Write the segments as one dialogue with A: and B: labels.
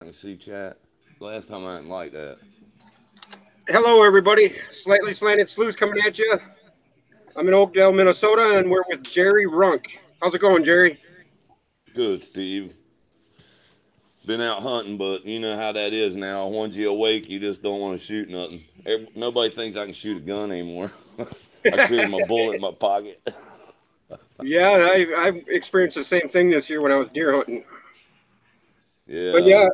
A: I can see chat. Last time I didn't like that.
B: Hello, everybody. Slightly Slanted Sleuths coming at you. I'm in Oakdale, Minnesota, and we're with Jerry Runk. How's it going, Jerry?
A: Good, Steve. Been out hunting, but you know how that is now. Once you awake, you just don't want to shoot nothing. Nobody thinks I can shoot a gun anymore. I carry my bullet in my pocket.
B: Yeah, I've experienced the same thing this year when I was deer hunting. But
A: Yeah.
B: yeah,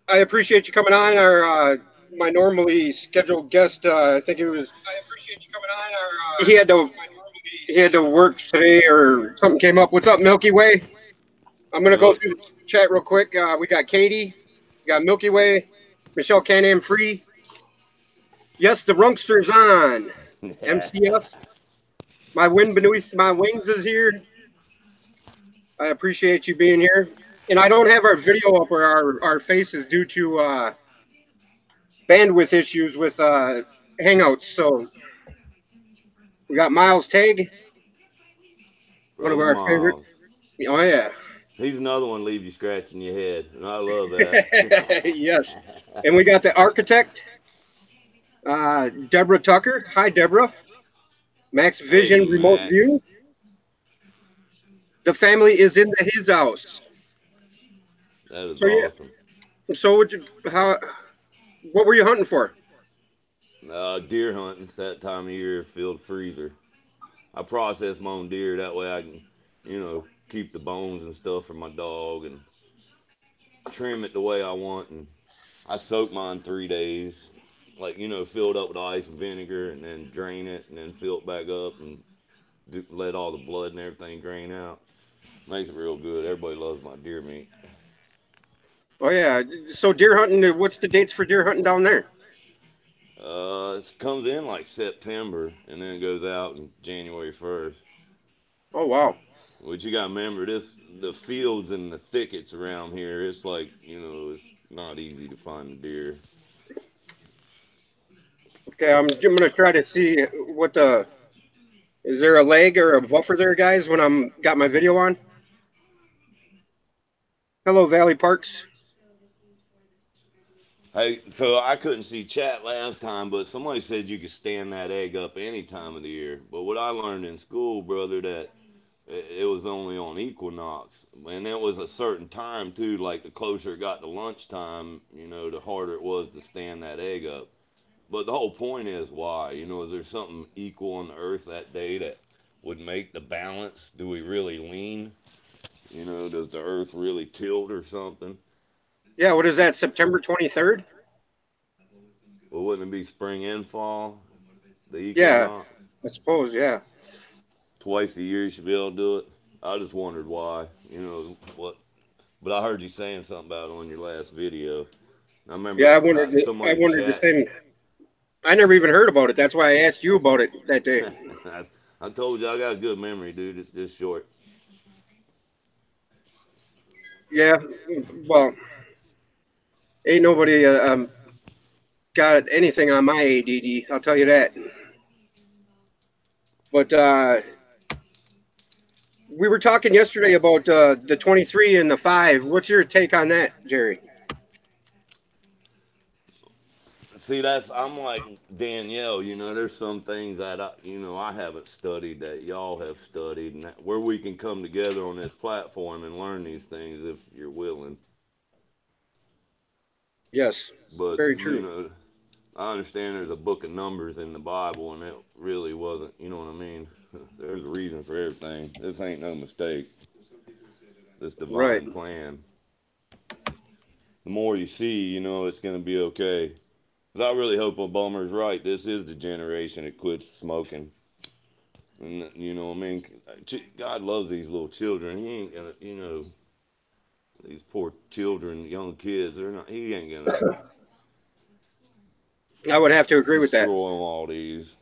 B: I appreciate you coming on. Our my normally scheduled guest, I think it was he had to he had to work today or something came up. What's up, Milky Way? I'm gonna go
A: What?
B: through the chat real quick. We got Katie, we got Milky Way, Michelle Can-Am Free. Yes, the Runkster's on. MCF. My wind beneath my wings is here. I appreciate you being here. And I don't have our video up or our faces due to bandwidth issues with Hangouts. So we got Miles Tag, one of
A: Brother
B: our favorite.
A: Miles.
B: Oh yeah,
A: He's another one leave you scratching your head, and I love that.
B: yes. And we got the architect, Deborah Tucker. Hi, Deborah. Max
A: Hey,
B: Vision Remote
A: Max.
B: View. The family is in his house.
A: That is
B: So yeah.
A: awesome.
B: So how? What were you hunting for?
A: Deer hunting, it's that time of year, field freezer. I process my own deer that way I can, keep the bones and stuff for my dog and trim it the way I want. And I soak mine 3 days, like fill it up with ice and vinegar, and then drain it, and then fill it back up and let all the blood and everything drain out. Makes it real good. Everybody loves my deer meat.
B: Oh yeah. So deer hunting. What's the dates for deer hunting down there?
A: It comes in like September and then it goes out in January 1st.
B: Oh wow.
A: But you gotta remember this: the fields and the thickets around here. It's like it's not easy to find a deer.
B: Okay, I'm gonna try to see what the is there a lag or a buffer there, guys? When I'm got my video on. Hello, Valley Parks.
A: Hey, so I couldn't see chat last time, but somebody said you could stand that egg up any time of the year. But what I learned in school, brother, that it was only on equinox, and it was a certain time too. Like the closer it got to lunchtime, the harder it was to stand that egg up. But the whole point is why? Is there something equal on the earth that day that would make the balance? Do we really lean? Does the earth really tilt or something?
B: Yeah, what is that? September 23rd.
A: Well, wouldn't it be spring and fall? The
B: Yeah,
A: equinox?
B: I suppose. Yeah.
A: Twice a year you should be able to do it. I just wondered why. What? But I heard you saying something about it on your last video. I
B: Yeah,
A: remember
B: I
A: somebody in
B: wondered the
A: chat.
B: same. I never even heard about it. That's why I asked you about it that day.
A: I told you I got a good memory, dude. It's just short.
B: Yeah. Well, ain't nobody got anything on my ADD. I'll tell you that. But we were talking yesterday about the 23 and the 5. What's your take on that, Jerry?
A: See, I'm like Danielle. There's some things that I haven't studied that y'all have studied, and where we can come together on this platform and learn these things if you're willing.
B: Yes,
A: But
B: very true.
A: I understand there's a book of numbers in the Bible, and it really wasn't. You know what I mean? There's a reason for everything. This ain't no mistake. This
B: Right.
A: divine plan. The more you see, it's gonna be okay. 'Cause I really hope Obama's right. This is the generation that quits smoking. And what I mean? God loves these little children. He ain't gonna, these poor children, young kids. They're not. He ain't gonna
B: I would have to agree with that.
A: destroy them all these.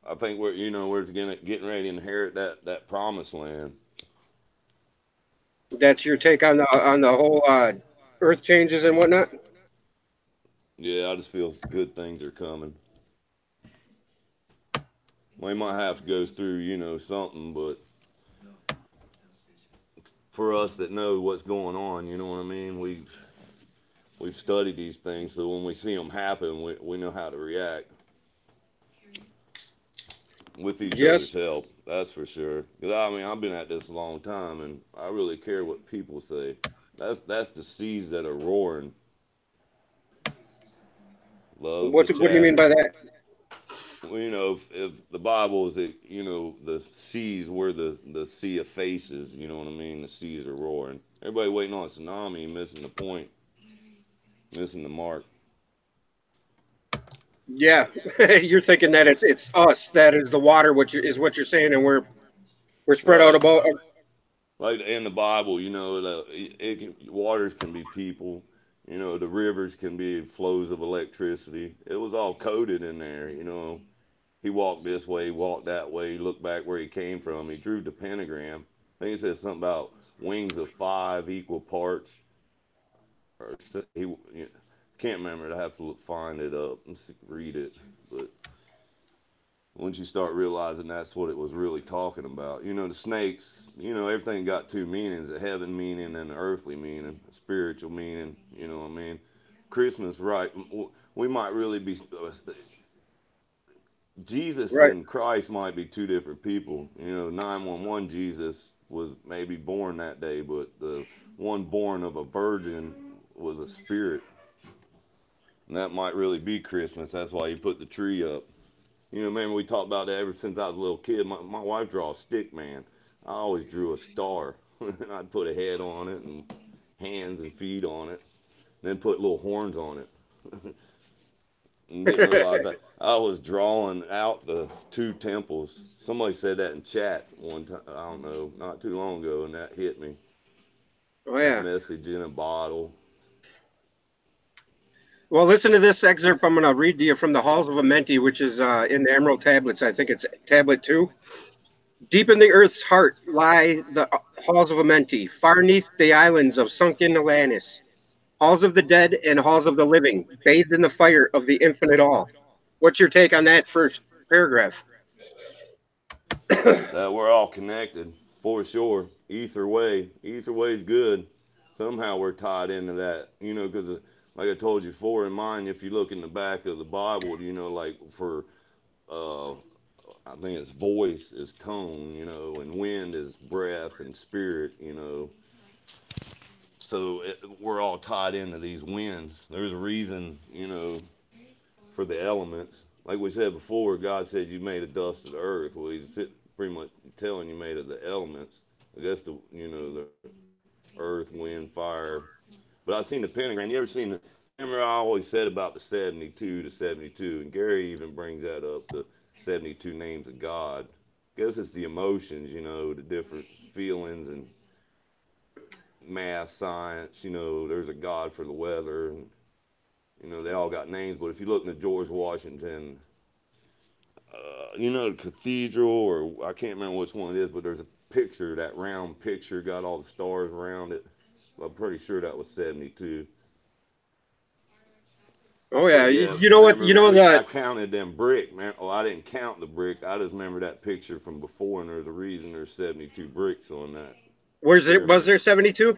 A: I think we're gonna getting ready to inherit that promised land.
B: That's your take on the whole Earth changes and whatnot.
A: Yeah, I just feel good things are coming. We might have to go through something, but for us that know what's going on. You know what I mean? We've studied these things, so when we see them happen, we know how to react with each other's
B: Yes.
A: help. That's for sure. 'Cause I mean, I've been at this a long time, and I really care what people say. That's the seas that are roaring. Love the
B: What do you mean
A: chat.
B: by that?
A: Well, if the Bible is, the seas where the sea of faces, you know what I mean? The seas are roaring. Everybody waiting on a tsunami, missing the point, missing the mark.
B: Yeah, you're thinking that it's us that is the water, which is what you're saying, and we're spread out
A: Right.
B: about.
A: Like in the Bible, waters can be people. The rivers can be flows of electricity. It was all coded in there. He walked this way, walked that way, looked back where he came from. He drew the pentagram. I think it said something about wings of five equal parts, or can't remember. I have to find it up and read it. But once you start realizing that's what it was really talking about, the snakes, everything got two meanings: a heaven meaning and an earthly meaning, a spiritual meaning. You know what I mean? Christmas, right? We might really be Jesus
B: Right.
A: and Christ might be two different people. 911 Jesus was maybe born that day, but the one born of a virgin was a spirit. And that might really be Christmas. That's why you put the tree up. Remember we talked about that ever since I was a little kid. My wife draw a stick man. I always drew a star. I'd put a head on it and hands and feet on it, then put little horns on it. And didn't realize I was drawing out the two temples. Somebody said that in chat one time. I don't know, not too long ago, and that hit me.
B: Oh
A: That
B: yeah.
A: message in a bottle.
B: Well, listen to this excerpt. I'm going to read to you from the Halls of Amenti, which is in the Emerald Tablets. I think it's Tablet 2. Deep in the earth's heart lie the halls of Amenti, far neath the islands of sunken Atlantis. Halls of the dead and halls of the living, bathed in the fire of the infinite all. What's your take on that first paragraph?
A: That we're all connected for sure. Ether way's good. Somehow we're tied into that. Because like I told you before, in mine, if you look in the back of the Bible, like for uh, I think it's voice is tone, and wind is breath and spirit, So we're all tied into these winds. There's a reason, for the elements. Like we said before, God said you made a dust of the earth. Well, He's pretty much telling you made of the elements. I guess the earth, wind, fire. But I've seen the pentagram. You ever seen the? Remember I always said about the 72 to 72, and Gary even brings that up. The 72 names of God. I guess it's the emotions, the different feelings and math, science. There's a God for the weather, and they all got names. But if you look in the George Washington, the cathedral, or I can't remember which one it is, but there's a picture, that round picture, got all the stars around it. I'm pretty sure that was 72.
B: Oh yeah,
A: But yeah,
B: you know what?
A: remember
B: You know
A: I
B: that.
A: counted them brick, man. Oh, I didn't count the brick. I just remember that picture from before, and there's a reason there's 72 bricks on that
B: Where's it? Was
A: pyramid.
B: there 72?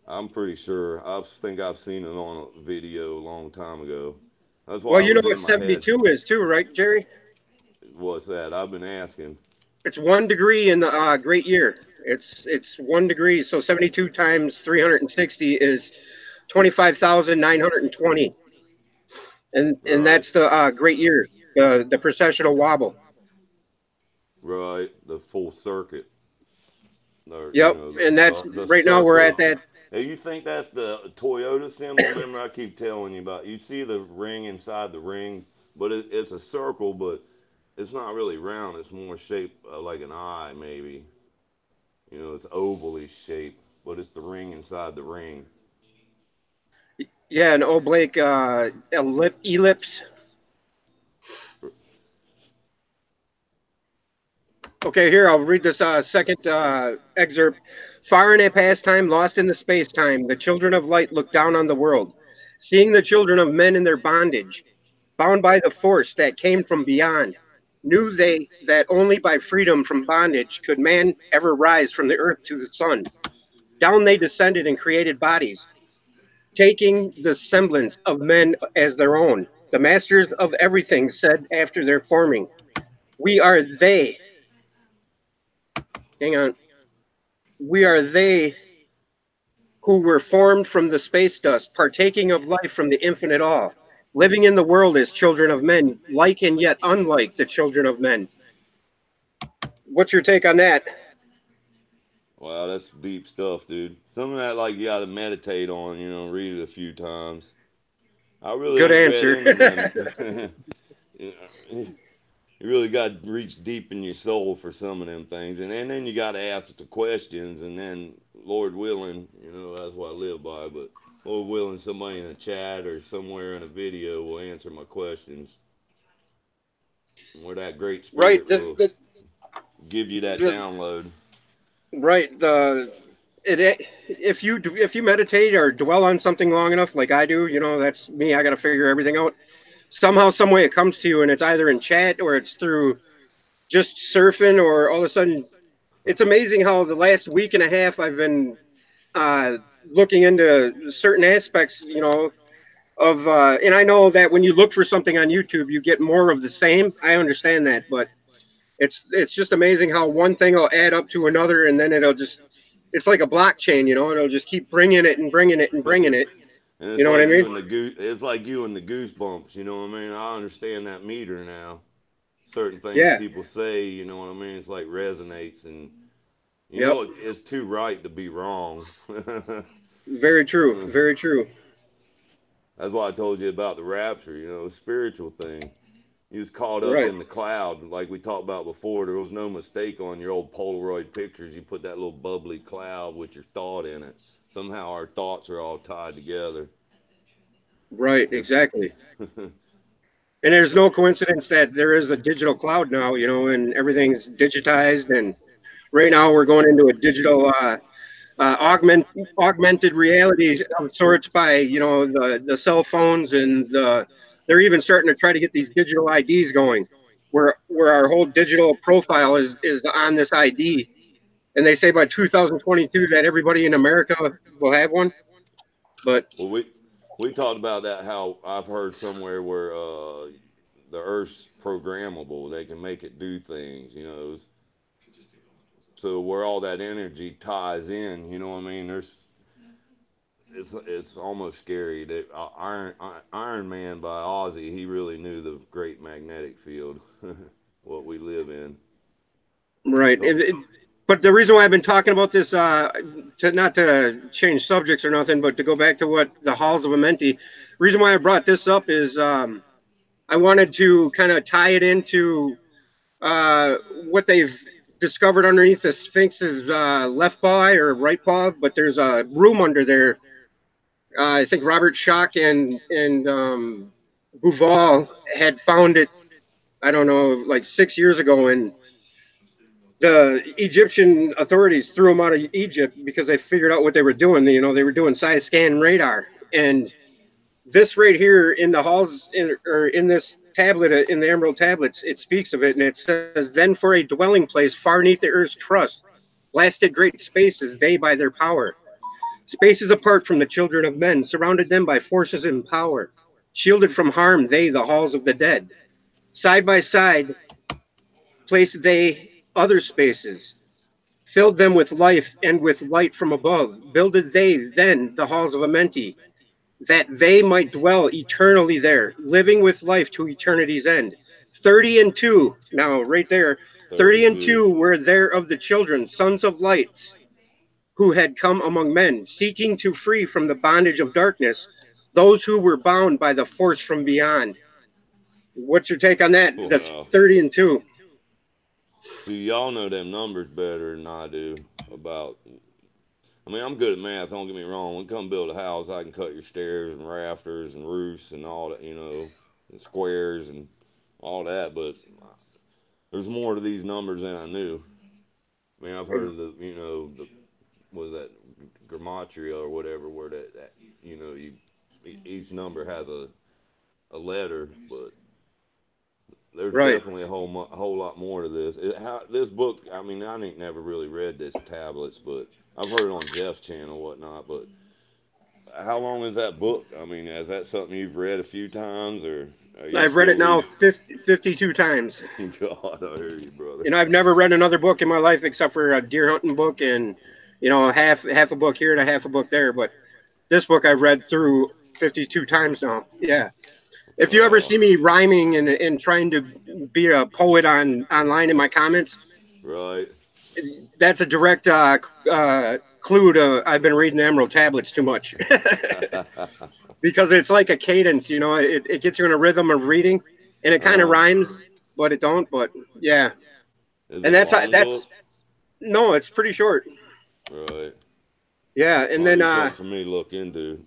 A: I'm pretty sure. I think I've seen it on a video a long time ago. That's
B: Well,
A: why it
B: you know
A: was
B: what
A: in my head.
B: 72 is too, right, Jerry?
A: What's that? I've been asking.
B: It's 1 degree in the great year. It's 1 degree, so 72 times 360 is 25,920, and
A: Right,
B: that's the great year, the processional wobble.
A: right. The full circuit, or
B: Yep, and that's
A: the
B: right now we're
A: circle.
B: at that.
A: Hey, you think that's the Toyota symbol? Remember, I keep telling you about. You see the ring inside the ring, but it's a circle, but it's not really round. It's more shaped like an eye, maybe. It's ovally shaped, but it's the ring inside the ring.
B: Yeah, an oblique ellipse. Okay, here I'll read this second excerpt. Far in a past time, lost in the space time, the children of light looked down on the world, seeing the children of men in their bondage, bound by the force that came from beyond. Knew they that only by freedom from bondage could man ever rise from the earth to the sun. Down they descended and created bodies, taking the semblance of men as their own. The masters of everything said after their forming, "We are they." Hang on. "We are they who were formed from the space dust, partaking of life from the infinite all, living in the world as children of men, like and yet unlike the children of men." What's your take on that?
A: Wow, that's deep stuff, dude. Some of that, like, you got to meditate on, read it a few times. I really
B: Good
A: ain't read
B: answer.
A: into them. You know, you really got to reach deep in your soul for some of them things, and then you got to ask the questions, and then Lord willing, that's what I live by. But Lord willing, somebody in a chat or somewhere in a video will answer my questions, or that great
B: Right.
A: spirit will give you that
B: The
A: download.
B: right. If you meditate or dwell on something long enough, like I do, that's me. I got to figure everything out. Somehow, some way, it comes to you, and it's either in chat or it's through just surfing, or all of a sudden, it's amazing how the last week and a half I've been uh, looking into certain aspects, and I know that when you look for something on YouTube, you get more of the same. I understand that, but it's just amazing how one thing will add up to another, and then it's like a blockchain, it'll just keep bringing it and bringing it and bringing it.
A: And
B: You
A: it's
B: know what I
A: like you
B: mean?
A: and the goose. It's like you and the goosebumps. You know what I mean? I understand that meter now. Certain things
B: Yeah.
A: people say, you know what I mean? It's like resonates, and
B: Yep.
A: it's too right to be wrong.
B: Very true. Very true.
A: That's why I told you about the rapture. Spiritual thing. You was caught up
B: Right.
A: in the cloud, like we talked about before. There was no mistake on your old Polaroid pictures. You put that little bubbly cloud with your thought in it. Somehow our thoughts are all tied together.
B: Right.
A: Just
B: Exactly. And there's no coincidence that there is a digital cloud now, and everything's digitized. And right now we're going into a digital augmented reality of sorts by the cell phones, and they're even starting to try to get these digital IDs going, where our whole digital profile is on this ID, and they say by 2022 that everybody in America will have one. But
A: well, we talked about that. How I've heard somewhere where the Earth's programmable. They can make it do things. So where all that energy ties in. You know what I mean? It's almost scary. That Iron Man by Ozzy, he really knew the great magnetic field, what we live in.
B: right.
A: So
B: But the reason why I've been talking about this, to not to change subjects or nothing, but to go back to what the halls of Amenti, reason why I brought this up is I wanted to kind of tie it into what they've discovered underneath the Sphinx's left paw or right paw, but there's a room under there. I think Robert Schoch and Bouval had found it. I don't know, like 6 years ago, and the Egyptian authorities threw them out of Egypt because they figured out what they were doing. They were doing side scan radar, and this right here in the halls, or in this tablet, in the Emerald tablets, it speaks of it, and it says, "Then for a dwelling place far neath the earth's crust, blasted great spaces they by their power, spaces apart from the children of men, surrounded them by forces in power, shielded from harm they the halls of the dead. Side by side placed they other spaces, filled them with life and with light from above. Builded they then the halls of Amenti, that they might dwell eternally there, living with life to eternity's end. 30 and 2, now right there, 30 and
A: 32.
B: 2 were there of the children, sons of lights, who had come among men, seeking to free from the bondage of darkness those who were bound by the force from beyond. What's your take on that? That's
A: Wow.
B: 30 and 2.
A: See, y'all know them numbers better than I do. About, I mean, I'm good at math. Don't get me wrong. When you come build a house, I can cut your stairs and rafters and roofs and all that. And squares and all that. But there's more to these numbers than I knew. I mean, I've heard of the was that gematria or whatever, where that you each number has a letter, but there's
B: Right.
A: definitely a whole lot more to this. This book, I mean, I ain't never really read this tablets, but I've heard it on Jeff's channel, whatnot. But how long is that book? I mean, is that something you've read a few times, or are you
B: I've read
A: still
B: it now
A: reading?
B: 52 times.
A: God, I hear you, brother.
B: I've never read another book in my life except for a deer hunting book and half a book here and a half a book there. But this book I've read through 52 times now. Yeah. If you ever
A: Wow.
B: see me rhyming and trying to be a poet online in my comments,
A: Right.
B: that's a direct clue to I've been reading the Emerald Tablets too much. Because it's like a cadence, it gets you in a rhythm of reading, and it kind of
A: uh,
B: rhymes, but it don't. But yeah,
A: is
B: and
A: it a
B: that's
A: long book?
B: no, it's pretty short.
A: Right.
B: Yeah, and
A: Might
B: then
A: be something for me to look into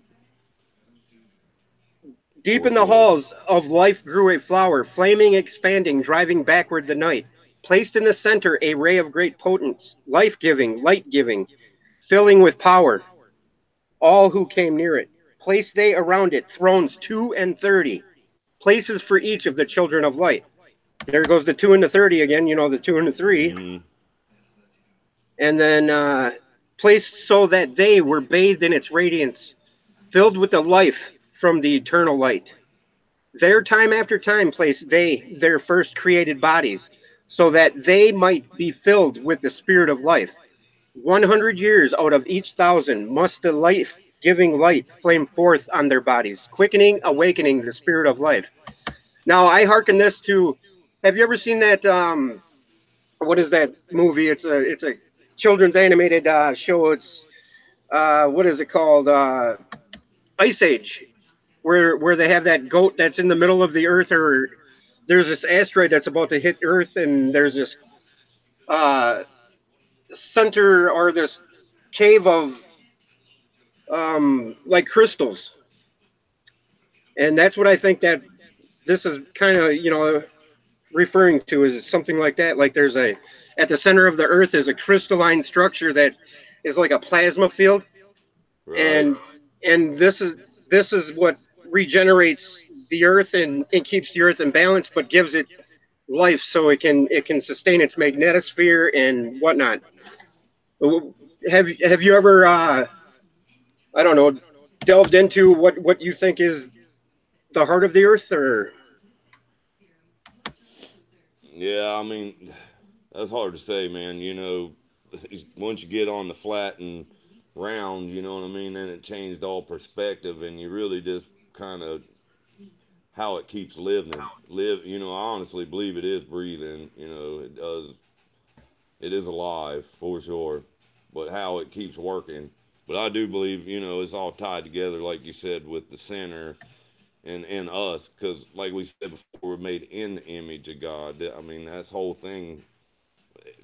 B: deep
A: for
B: in the
A: sure.
B: halls of life grew a flower, flaming, expanding, driving backward the night. Placed in the center, a ray of great potence, life giving, light giving, filling with power all who came near it. Placed they around it thrones 2 and 30, places for each of the children of light. There goes the 2 and the 30 again, the 2 and the 3.
A: Hmm.
B: And then placed so that they were bathed in its radiance, filled with the life from the eternal light. There, time after time, placed they their first created bodies, so that they might be filled with the spirit of life. 100 years out of each thousand must the life giving light flame forth on their bodies, quickening, awakening the spirit of life. Now, I hearken this to. Have you ever seen that? What is that movie? It's a children's animated show. It's what is it called? Ice Age, where they have that goat that's in the middle of the earth, or there's this asteroid that's about to hit Earth, and there's this uh, center or this cave of like crystals, and that's what I think that this is kind of referring to is something like that. Like there's a at the center of the Earth is a crystalline structure that is like a plasma field,
A: Right.
B: and and this is what regenerates the Earth and keeps the Earth in balance, but gives it life so it can sustain its magnetosphere and whatnot. Have you ever I don't know delved into what you think is the heart of the Earth or
A: Yeah, I mean, that's hard to say, man. Once you get on the flat and round, you know what I mean, then it changed all perspective, and you really just kind of how it keeps living. I honestly believe it is breathing. It does. It is alive for sure, but how it keeps working. But I do believe, it's all tied together, like you said, with the center and us, because like we said before, we're made in the image of God. I mean, that's whole thing.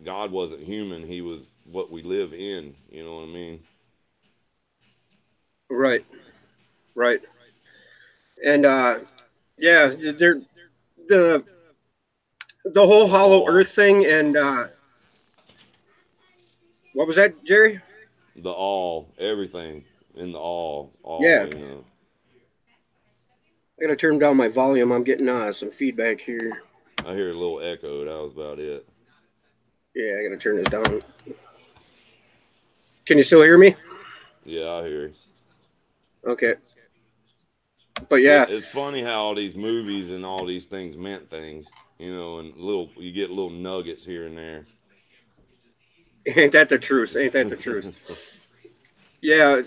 A: God wasn't human; He was what we live in. You know what I mean?
B: right, right, and yeah, the the whole
A: The
B: hollow
A: all,
B: Earth thing, and what was that, Jerry?
A: the all, everything in the all.
B: Yeah, I gotta turn down my volume. I'm getting some feedback here.
A: I hear a little echo. That was about it.
B: Yeah, I gotta turn this down. Can you still hear me?
A: Yeah, I hear you.
B: Okay, but
A: But
B: yeah,
A: it's funny how all these movies and all these things meant things, and you get little nuggets here and there.
B: ain't that the truth? Ain't that the truth? Yeah,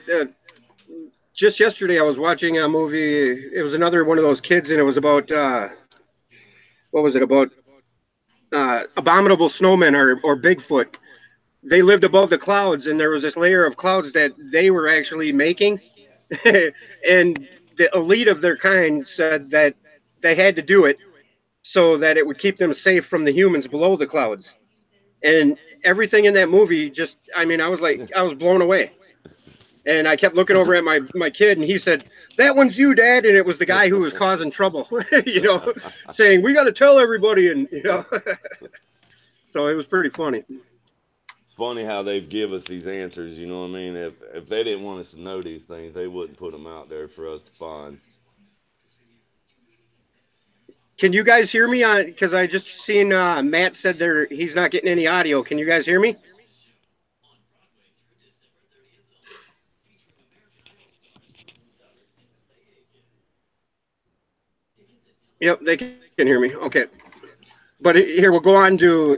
B: just yesterday I was watching a movie. It was another one of those kids, and it was about what was it about? Abominable snowmen or Bigfoot. They lived above the clouds, and there was this layer of clouds that they were actually making, and the elite of their kind said that they had to do it so that it would keep them safe from the humans below the clouds. And everything in that movie just, I mean, I was blown away. And I kept looking over at my kid, and he said, "That one's you, Dad." And it was the guy who was causing trouble, saying, "We got to tell everybody," and so it was pretty funny.
A: It's funny how they've give us these answers. You know what I mean? If they didn't want us to know these things, they wouldn't put them out there for us to find.
B: Can you guys hear me? On because I just seen Matt said he's not getting any audio. Can you guys hear me? Yep, they can hear me. Okay. But here we'll go on to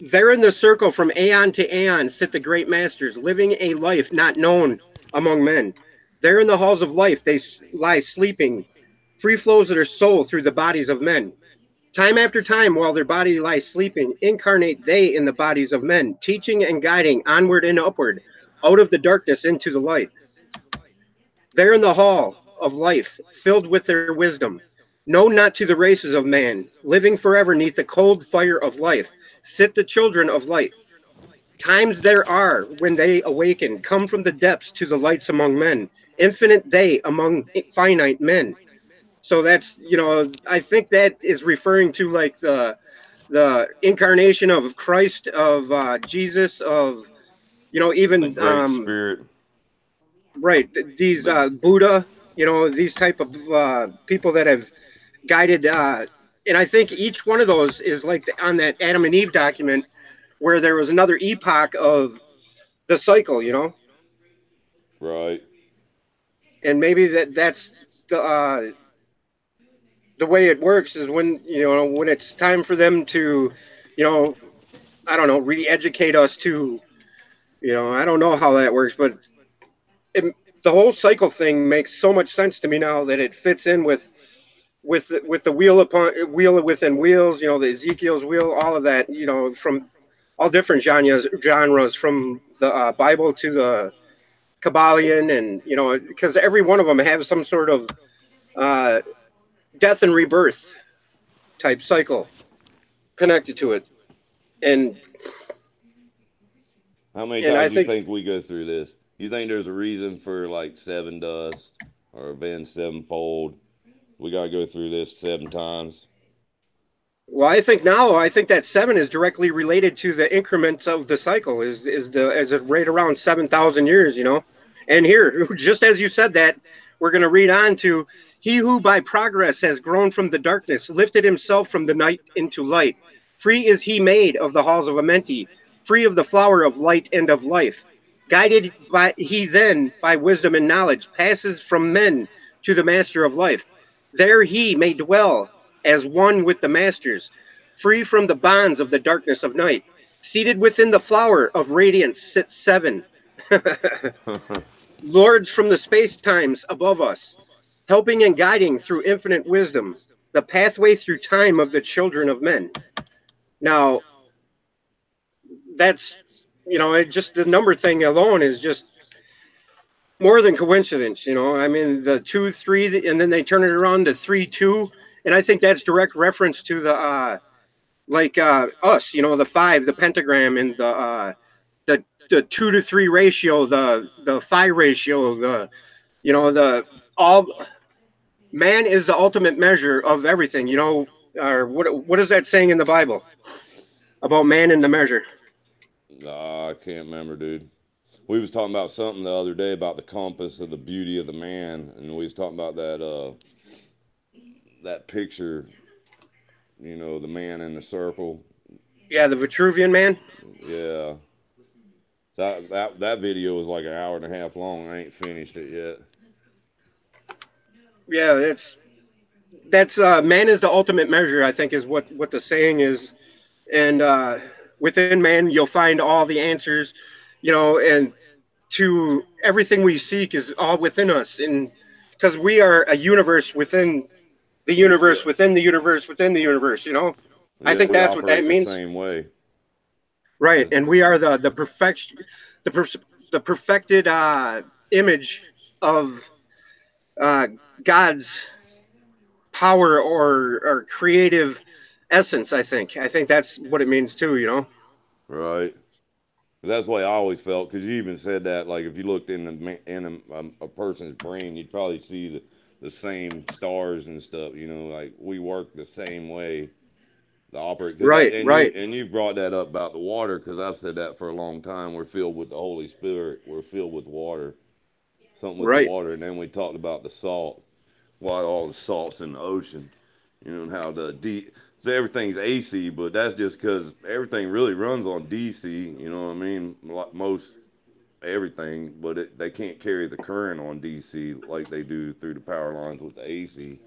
B: there in the circle from aeon to aeon sit the great masters, living a life not known among men. There in the halls of life they lie sleeping. Free flows their soul through the bodies of men. Time after time, while their body lies sleeping, incarnate they in the bodies of men, teaching and guiding onward and upward, out of the darkness into the light. There in the hall of life, filled with their wisdom, known not to the races of man, living forever neath the cold fire of life, sit the children of light. Times there are when they awaken, come from the depths to the lights among men, infinite they among finite men. So that's, I think that is referring to like the incarnation of Christ, of Jesus, of
A: The
B: even
A: Great Spirit.
B: right, these
A: But
B: Buddha, these type of people that have guided, and I think each one of those is like on that Adam and Eve document where there was another epoch of the cycle,
A: right.
B: and maybe that's the uh, the way it works is when when it's time for them to, you know, I don't know, re-educate us to, I don't know how that works, but it, the whole cycle thing makes so much sense to me now that it fits in with the wheel upon wheel within wheels, the Ezekiel's wheel, all of that, from all different genres from the Bible to the Kabbalion, and because every one of them have some sort of uh, death and rebirth type cycle connected to it, and
A: How many
B: and I
A: times you
B: think,
A: think we go through this? You think there's a reason for like seven dust or avenge sevenfold? We gotta go through this 7 times.
B: well, I think that seven is directly related to the increments of the cycle. Is it right around 7,000 years? And here, just as you said that, we're going to read on to he who by progress has grown from the darkness, lifted himself from the night into light. Free is he made of the halls of Amenti, free of the flower of light and of life. Guided by he then by wisdom and knowledge passes from men to the master of life. There he may dwell as one with the masters, free from the bonds of the darkness of night. Seated within the flower of radiance sits seven lords from the space times above us, helping and guiding through infinite wisdom the pathway through time of the children of men. Now, that's, just the number thing alone is just more than coincidence. I mean, the 2 3, and then they turn it around to 3 2, and I think that's direct reference to the like us, the five, the pentagram, and the 2 to 3 ratio, the phi ratio, the all man is the ultimate measure of everything. Or what is that saying in the Bible about man in the measure?
A: Nah, I can't remember, dude. We was talking about something the other day about the compass of the beauty of the man, and we was talking about that picture, the man in the circle.
B: Yeah, the Vitruvian man.
A: Yeah, that video was like an hour and a half long. I ain't finished it yet.
B: Yeah, that's man is the ultimate measure. I think is what the saying is, and within man you'll find all the answers, and to everything we seek is all within us, and because we are a universe within the
A: Yeah,
B: universe within the universe within the universe. I
A: yeah,
B: think
A: we
B: that's what that
A: operate the
B: means.
A: same way.
B: Right,
A: It's,
B: and we are the perfection, the per, the perfected image of uh, God's power or creative essence. I think that's what it means too.
A: right. That's the way I always felt. Because you even said that, like if you looked in a person's brain, you'd probably see the same stars and stuff. Like we work the same way. The operate because that
B: Right, right,
A: and you brought that up about the water because I've said that for a long time. We're filled with the Holy Spirit. We're filled with water. Something with the
B: right,
A: water, and then we talked about the salt. Why all the salts in the ocean? And how the so everything's AC, but that's just because everything really runs on DC. You know what I mean? Like most everything, but they can't carry the current on DC like they do through the power lines with the AC.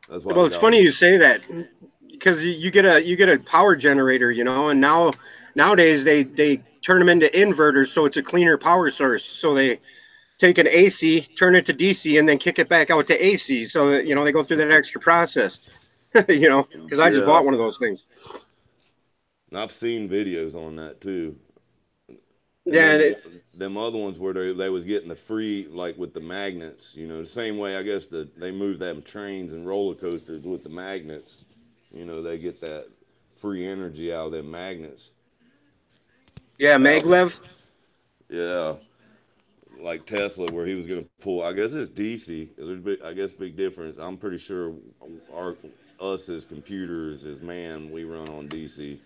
A: That's why
B: Well,
A: the
B: it's funny
A: dogs.
B: you say that because you get a power generator, you know, and nowadays they turn them into inverters, so it's a cleaner power source. So they take an AC, turn it to DC, and then kick it back out to AC. So that, you know, they go through that extra process. You know, because I just
A: Yeah,
B: bought one of those things.
A: and I've seen videos on that too. And
B: Yeah,
A: then
B: it,
A: them other ones where they was getting the free like with the magnets, you know, the same way I guess they move them trains and roller coasters with the magnets. You know, they get that free energy out of them magnets.
B: yeah,
A: Out,
B: maglev.
A: yeah, like Tesla, where he was gonna pull. I guess it's DC. There's big, I guess big difference. I'm pretty sure our us as computers as man we run on DC.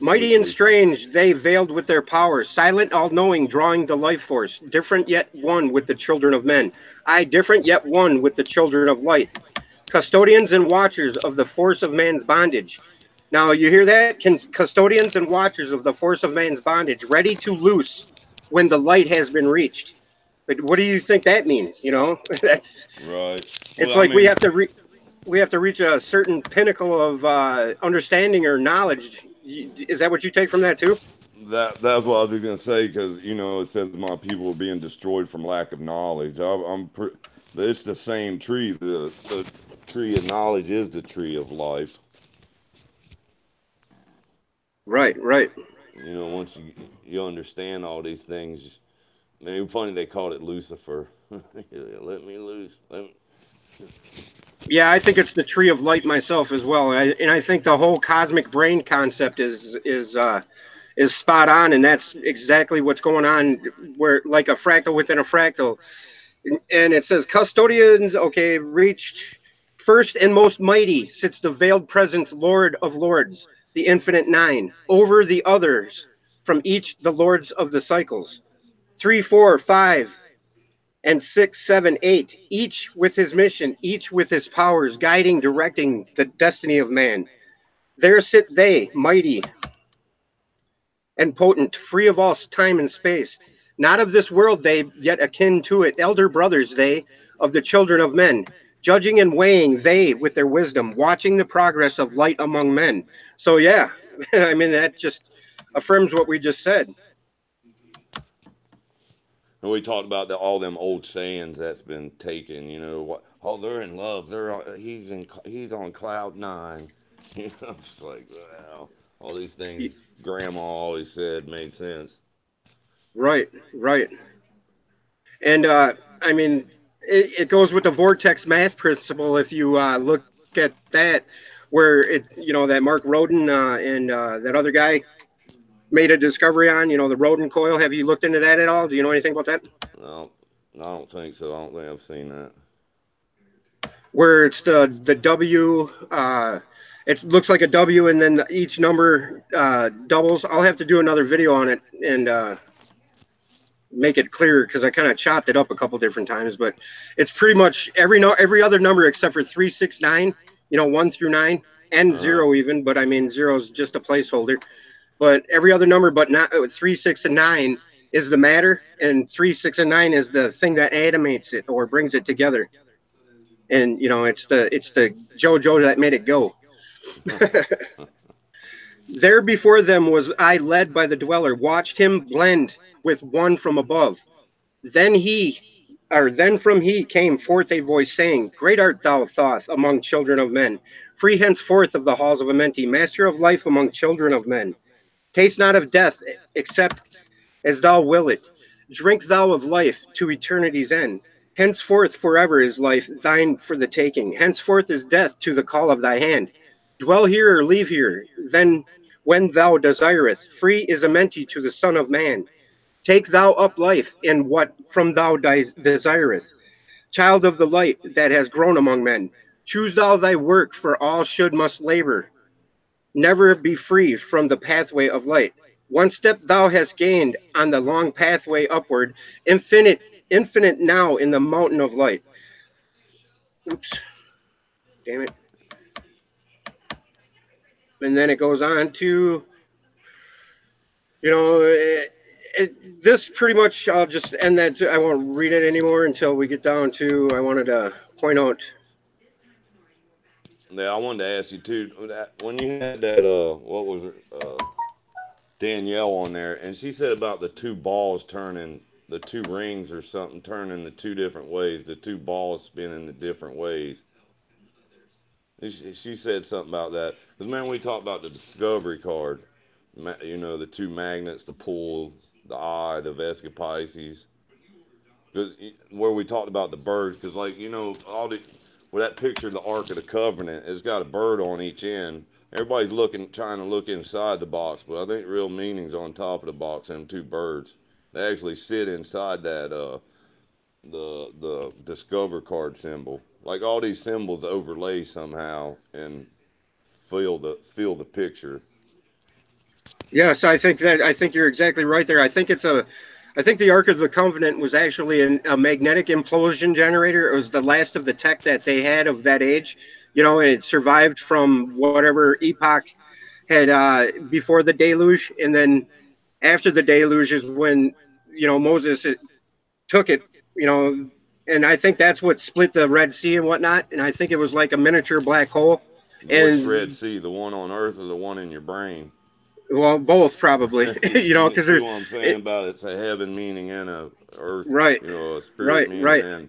B: Mighty and
A: Sweetly.
B: strange, they veiled with their power, silent, all knowing, drawing the life force, different yet one with the children of men. I, different yet one with the children of light, custodians and watchers of the force of man's bondage. Now, you hear that? Custodians and watchers of the force of man's bondage, ready to loose when the light has been reached. But what do you think that means? You know, that's
A: Right.
B: it's
A: Well, I
B: like
A: mean,
B: we have to reach a certain pinnacle of understanding or knowledge. Is that what you take from that too?
A: that's what I was gonna say because you know it says my people are being destroyed from lack of knowledge. It's the same tree. The tree of knowledge is the tree of life.
B: Right, right.
A: You know, once you understand all these things, maybe funny they called it Lucifer. Let me loose.
B: Yeah, I think it's the tree of light myself as well, and I think the whole cosmic brain concept is spot on, and that's exactly what's going on. Where like a fractal within a fractal, and it says custodians. Okay, reached first and most mighty sits the veiled presence, Lord of Lords, the infinite nine, over the others, from each the lords of the cycles. Three, four, five, and six, seven, eight, each with his mission, each with his powers, guiding, directing the destiny of man. There sit they, mighty and potent, free of all time and space. Not of this world they, yet akin to it, elder brothers they, of the children of men, judging and weighing they with their wisdom, watching the progress of light among men. So, yeah, I mean, that just affirms what we just said.
A: And we talked about all them old sayings that's been taken. You know what? Oh, they're in love. He's on cloud nine. You know, it's like wow, all these things Grandma always said made sense.
B: Right, right. And I mean, it goes with the vortex math principle. If you look at that, where it, you know, that Mark Roden and that other guy made a discovery on, you know, the Roden coil. Have you looked into that at all? Do you know anything about that?
A: No, I don't think so. I don't think I've seen that.
B: Where it's the W, it looks like a W, and then each number doubles. I'll have to do another video on it and make it clearer because I kind of chopped it up a couple different times. But it's pretty much every no every other number except for 369. You know, 1 through 9 and
A: Uh huh.
B: zero even. But I mean, zero is just a placeholder. But every other number, but not 3, 6, and 9 is the matter, and 3, 6, and 9 is the thing that animates it or brings it together. And you know, it's the JoJo that made it go. There before them was I led by the dweller, watched him blend with one from above. Then he, or then from he came forth a voice saying, Great art thou, Thoth, among children of men. Free henceforth of the halls of Amenti, master of life among children of men. Taste not of death, except as thou will it. Drink thou of life to eternity's end. Henceforth forever is life thine for the taking. Henceforth is death to the call of thy hand. Dwell here or leave here, then when thou desireth. Free is Amenti to the Son of Man. Take thou up life in what from thou desireth. Child of the light that has grown among men. Choose thou thy work, for all should must labor. Never be free from the pathway of light. One step thou hast gained on the long pathway upward, infinite, infinite now in the mountain of light. Oops, damn it. And then it goes on to, you know, This pretty much, I'll just end that. I won't read it anymore until we get down to. I wanted to point out.
A: Yeah, I wanted to ask you too. When you had that, what was it, Danielle on there, and she said about the two balls turning, the two rings or something turning the two different ways, the two balls spinning the different ways. She said something about that. Because remember we talked about the discovery card, you know, the two magnets, the pull, the eye, the Vesica Pisces. Because where we talked about the birds, because like you know, all the with that picture of the Ark of the Covenant, it's got a bird on each end. Everybody's looking, trying to look inside the box, but I think real meaning's on top of the box. And two birds, they actually sit inside that the Discover card symbol. Like all these symbols overlay somehow and feel the picture.
B: Yes, I think you're exactly right there. I think it's a. I think the Ark of the Covenant was actually a magnetic implosion generator. It was the last of the tech that they had of that age, and it survived from whatever epoch had before the deluge, and then after the deluge is when Moses took it, you know, and I think that's what split the Red Sea and whatnot. And I think it was like a miniature black hole,
A: Which Red
B: and
A: Sea, the one on Earth or the one in your brain?
B: well, both probably,
A: You
B: because
A: see
B: there's
A: what I'm saying
B: it.
A: about it's a heaven meaning and a earth,
B: Right,
A: you know, a spirit
B: right,
A: meaning,
B: right.
A: and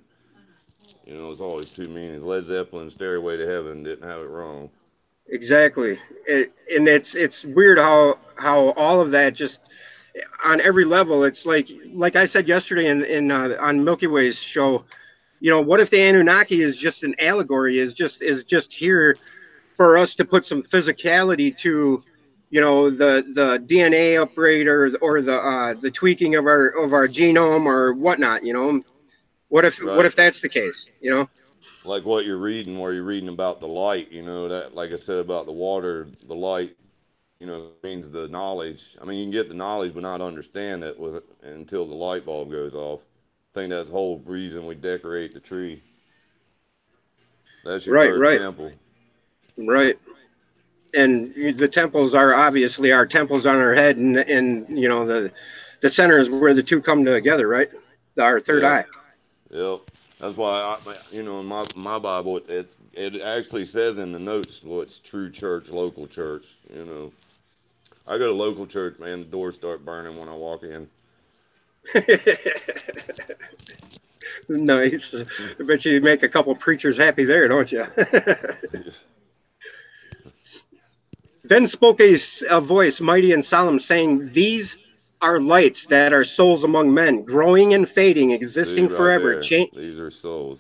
A: it's always two meanings. Led Zeppelin's Stairway to Heaven didn't have it wrong.
B: Exactly. And it's weird how all of that just on every level. It's like I said yesterday in on Milky Way's show. What if the Anunnaki is just an allegory? Is just here for us to put some physicality to, the DNA upgrade or the tweaking of our genome or whatnot. What if
A: Right.
B: that's the case?
A: Like what you're reading, where you're reading about the light, that, like I said about the water, the light, means the knowledge. I mean, you can get the knowledge but not understand it until the light bulb goes off. I think that's the whole reason we decorate the tree. That's your
B: Right,
A: third
B: right,
A: temple.
B: right. And the temples are obviously our temples on our head, and the center is where the two come together, right? Our third
A: Yep.
B: eye.
A: Yep. That's why in my Bible, it actually says in the notes what's true church, local church. I go to local church, man. The doors start burning when I walk in.
B: Nice. I bet you make a couple preachers happy there, don't you? Then spoke a voice mighty and solemn, saying, "These are lights that are souls among men, growing and fading,
A: See
B: existing
A: right
B: forever,
A: there. These are souls,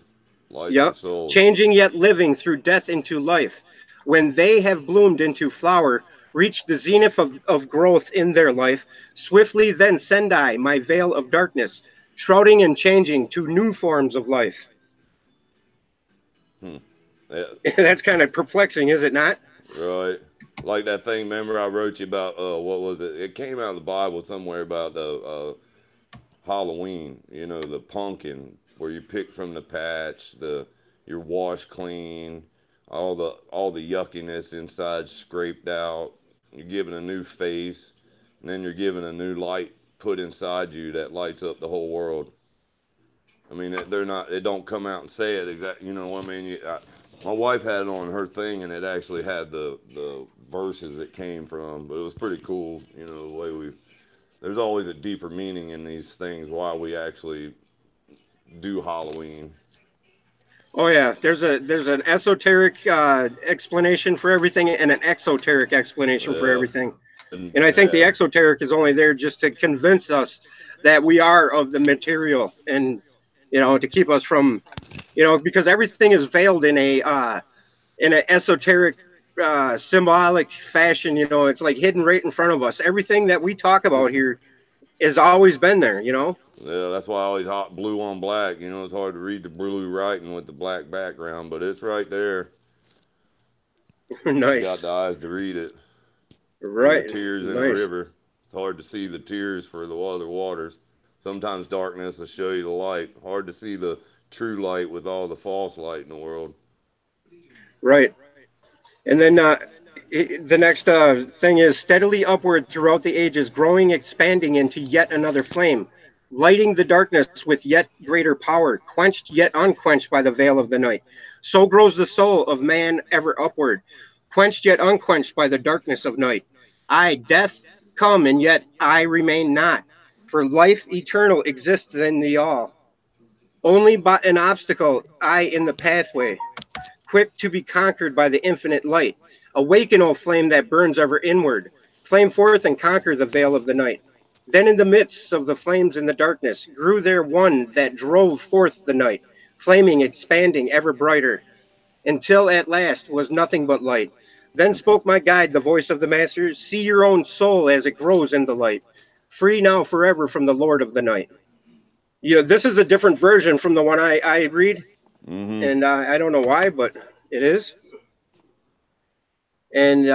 A: lights
B: yep,
A: and souls.
B: changing yet living through death into life. When they have bloomed into flower, reached the zenith of growth in their life, swiftly then send I my veil of darkness, shrouding and changing to new forms of life."
A: Hmm. Yeah,
B: That's kind of perplexing, is it not?
A: right. Like that thing. Remember I wrote you about what was it? It came out of the Bible somewhere about the Halloween. The pumpkin where you pick from the patch, you're washed clean, all the yuckiness inside scraped out. You're given a new face, and then you're given a new light put inside you that lights up the whole world. I mean, they're not. They don't come out and say it exactly. You know what I mean? My wife had it on her thing, and it actually had the verses it came from. But it was pretty cool. The way we. There's always a deeper meaning in these things. Why we actually do Halloween.
B: Oh yeah, there's an esoteric explanation for everything and an exoteric explanation for
A: Yeah.
B: everything.
A: And
B: And I think the
A: yeah.
B: exoteric is only there just to convince us that we are of the material, and to keep us from, because everything is veiled in an esoteric symbolic fashion. It's like hidden right in front of us. Everything that we talk about here has always been there.
A: Yeah, that's why I always hot blue on black. It's hard to read the blue writing with the black background, but it's right there. You got
B: Nice.
A: the eyes to read it. Or the
B: Right.
A: tears in a
B: Nice.
A: river. It's hard to see the tears for the other waters. Sometimes darkness will show you the light. Hard to see the true light with all the false light in the world.
B: Right. And then The next thing is steadily upward throughout the ages, growing, expanding into yet another flame, lighting the darkness with yet greater power, quenched yet unquenched by the veil of the night. So grows the soul of man ever upward, quenched yet unquenched by the darkness of night. I, death, come, and yet I remain not, for life eternal exists in the all. Only by an obstacle, I in the pathway, quick to be conquered by the infinite light. Awaken, O flame that burns ever inward. Flame forth and conquer the veil of the night. Then in the midst of the flames in the darkness grew there one that drove forth the night, flaming, expanding, ever brighter, until at last was nothing but light. Then spoke my guide, the voice of the Master, see your own soul as it grows in the light, free now forever from the Lord of the night. This is a different version from the one I read,
A: Mm-hmm.
B: and I don't know why, but it is. And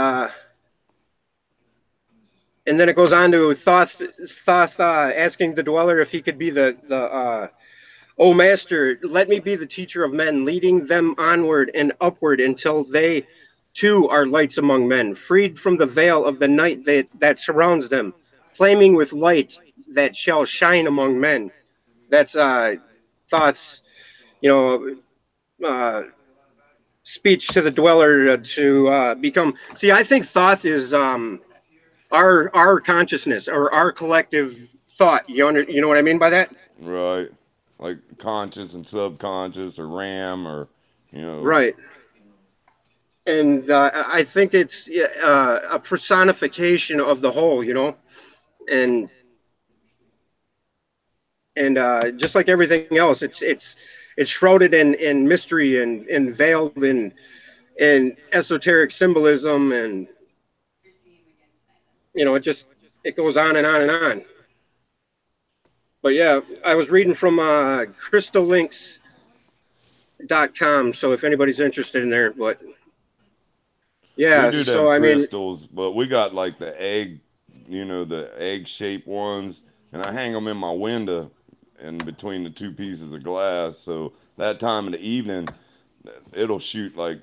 B: and then it goes on to Thoth asking the dweller if he could be the "O master, let me be the teacher of men, leading them onward and upward until they too are lights among men, freed from the veil of the night that surrounds them, flaming with light that shall shine among men." That's Thoth's, you know, uh, speech to the dweller to become. See, I think Thoth is our consciousness or our collective thought. You know what I mean by that?
A: Right. Like conscious and subconscious, or RAM, or you know.
B: Right. And I think it's a personification of the whole. And just like everything else, it's shrouded in mystery and veiled in esoteric symbolism, and it goes on and on and on. But yeah, I was reading from crystallinks.com, so if anybody's interested in there. But
A: We
B: yeah,
A: do them
B: so I mean,
A: crystals, but we got like the egg, the egg shaped ones, and I hang them in my window and between the two pieces of glass. So that time of the evening, it'll shoot like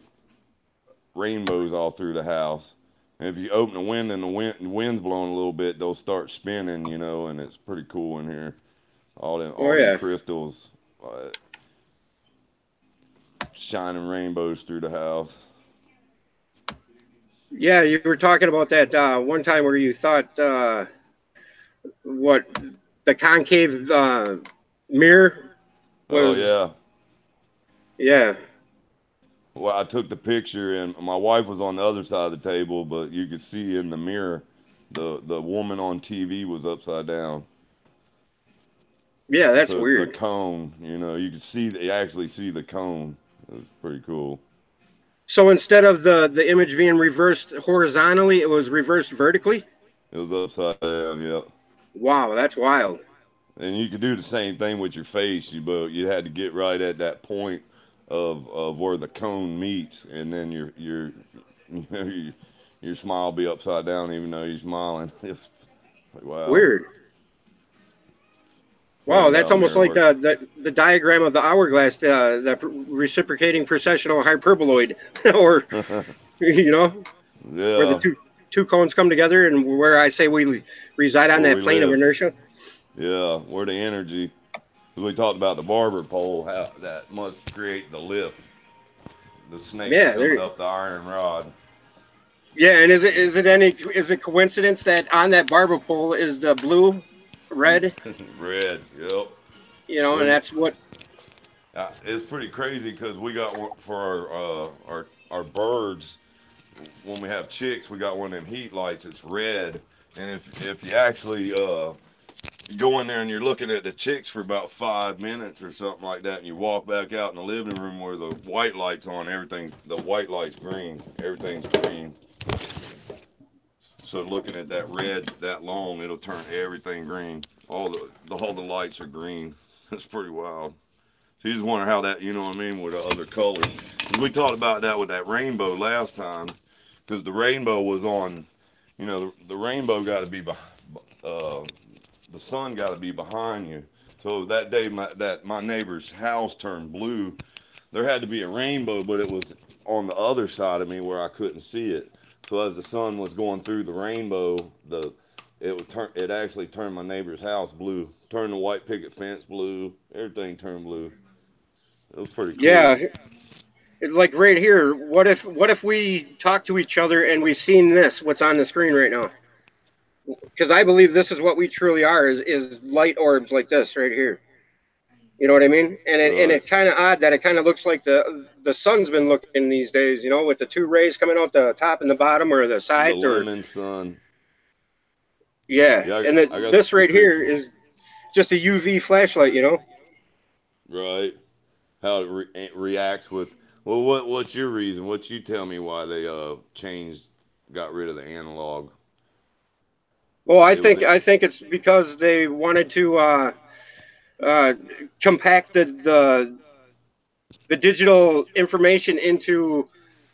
A: rainbows all through the house. And if you open the window and the wind's blowing a little bit, they'll start spinning, and it's pretty cool in here.
B: oh
A: All them
B: yeah,
A: crystals, uh, shining rainbows through the house.
B: yeah, you were talking about that one time where you thought what the concave mirror
A: Oh
B: was.
A: yeah.
B: Yeah,
A: Well, I took the picture, and my wife was on the other side of the table, but you could see in the mirror, the woman on TV was upside down.
B: yeah, that's
A: So the
B: weird.
A: cone, you could see, you actually see the cone. It was pretty cool.
B: So instead of the image being reversed horizontally, it was reversed vertically.
A: It was upside down, yep.
B: Wow, that's wild.
A: And you could do the same thing with your face. You had to get right at that point of where the cone meets, and then your smile will be upside down, even though you're smiling. It's like, wow,
B: Weird. Wow,
A: funny
B: that's
A: how a
B: almost
A: mirror
B: like
A: works.
B: the diagram of the hourglass, the reciprocating processional hyperboloid, or you know, where the
A: Yeah,
B: two cones come together, and where I say we reside on
A: where
B: that
A: we
B: plane of
A: live.
B: inertia.
A: Yeah, where the energy. Because we talked about the barber pole, how that must create the lift. The snakes
B: Yeah,
A: coming
B: there.
A: up the iron rod.
B: Yeah, and is it coincidence that on that barber pole is the blue, red,
A: Red, yep.
B: and
A: We
B: that's what.
A: It's pretty crazy because we got one for our birds. When we have chicks, we got one of them heat lights. It's red, and if you actually go in there and you're looking at the chicks for about 5 minutes or something like that, and you walk back out in the living room where the white light's on, the white light's green, everything's green. So looking at that red that long, it'll turn everything green. All the lights are green. That's pretty wild. So you just wonder how that, you know what I mean, with the other colors. We talked about that with that rainbow last time, because the rainbow was on, the rainbow got to be, uh, the sun got to be behind you. So that day, my neighbor's house turned blue. There had to be a rainbow, but it was on the other side of me where I couldn't see it. So as the sun was going through the rainbow, it actually turned my neighbor's house blue, turned the white picket fence blue, everything turned blue. It was pretty cool.
B: Yeah, it's like right here. What if we talk to each other and we've seen this? What's on the screen right now? Because I believe this is what we truly are. Is light orbs like this right here. You know what I mean? And
A: Right.
B: it kind of odd that it kind of looks like the sun's been looking these days. You know, with the two rays coming out the top and the bottom or the
A: The
B: sides or
A: lemon sun.
B: yeah.
A: Yeah,
B: And
A: I got
B: this
A: some
B: right here
A: pictures.
B: is just a UV flashlight. You know.
A: Right. How it reacts with. Well, what's your reason? What you tell me why they changed, got rid of the analog?
B: Well, I
A: It was
B: think
A: it,
B: I think it's because they wanted to uh, compact the digital information into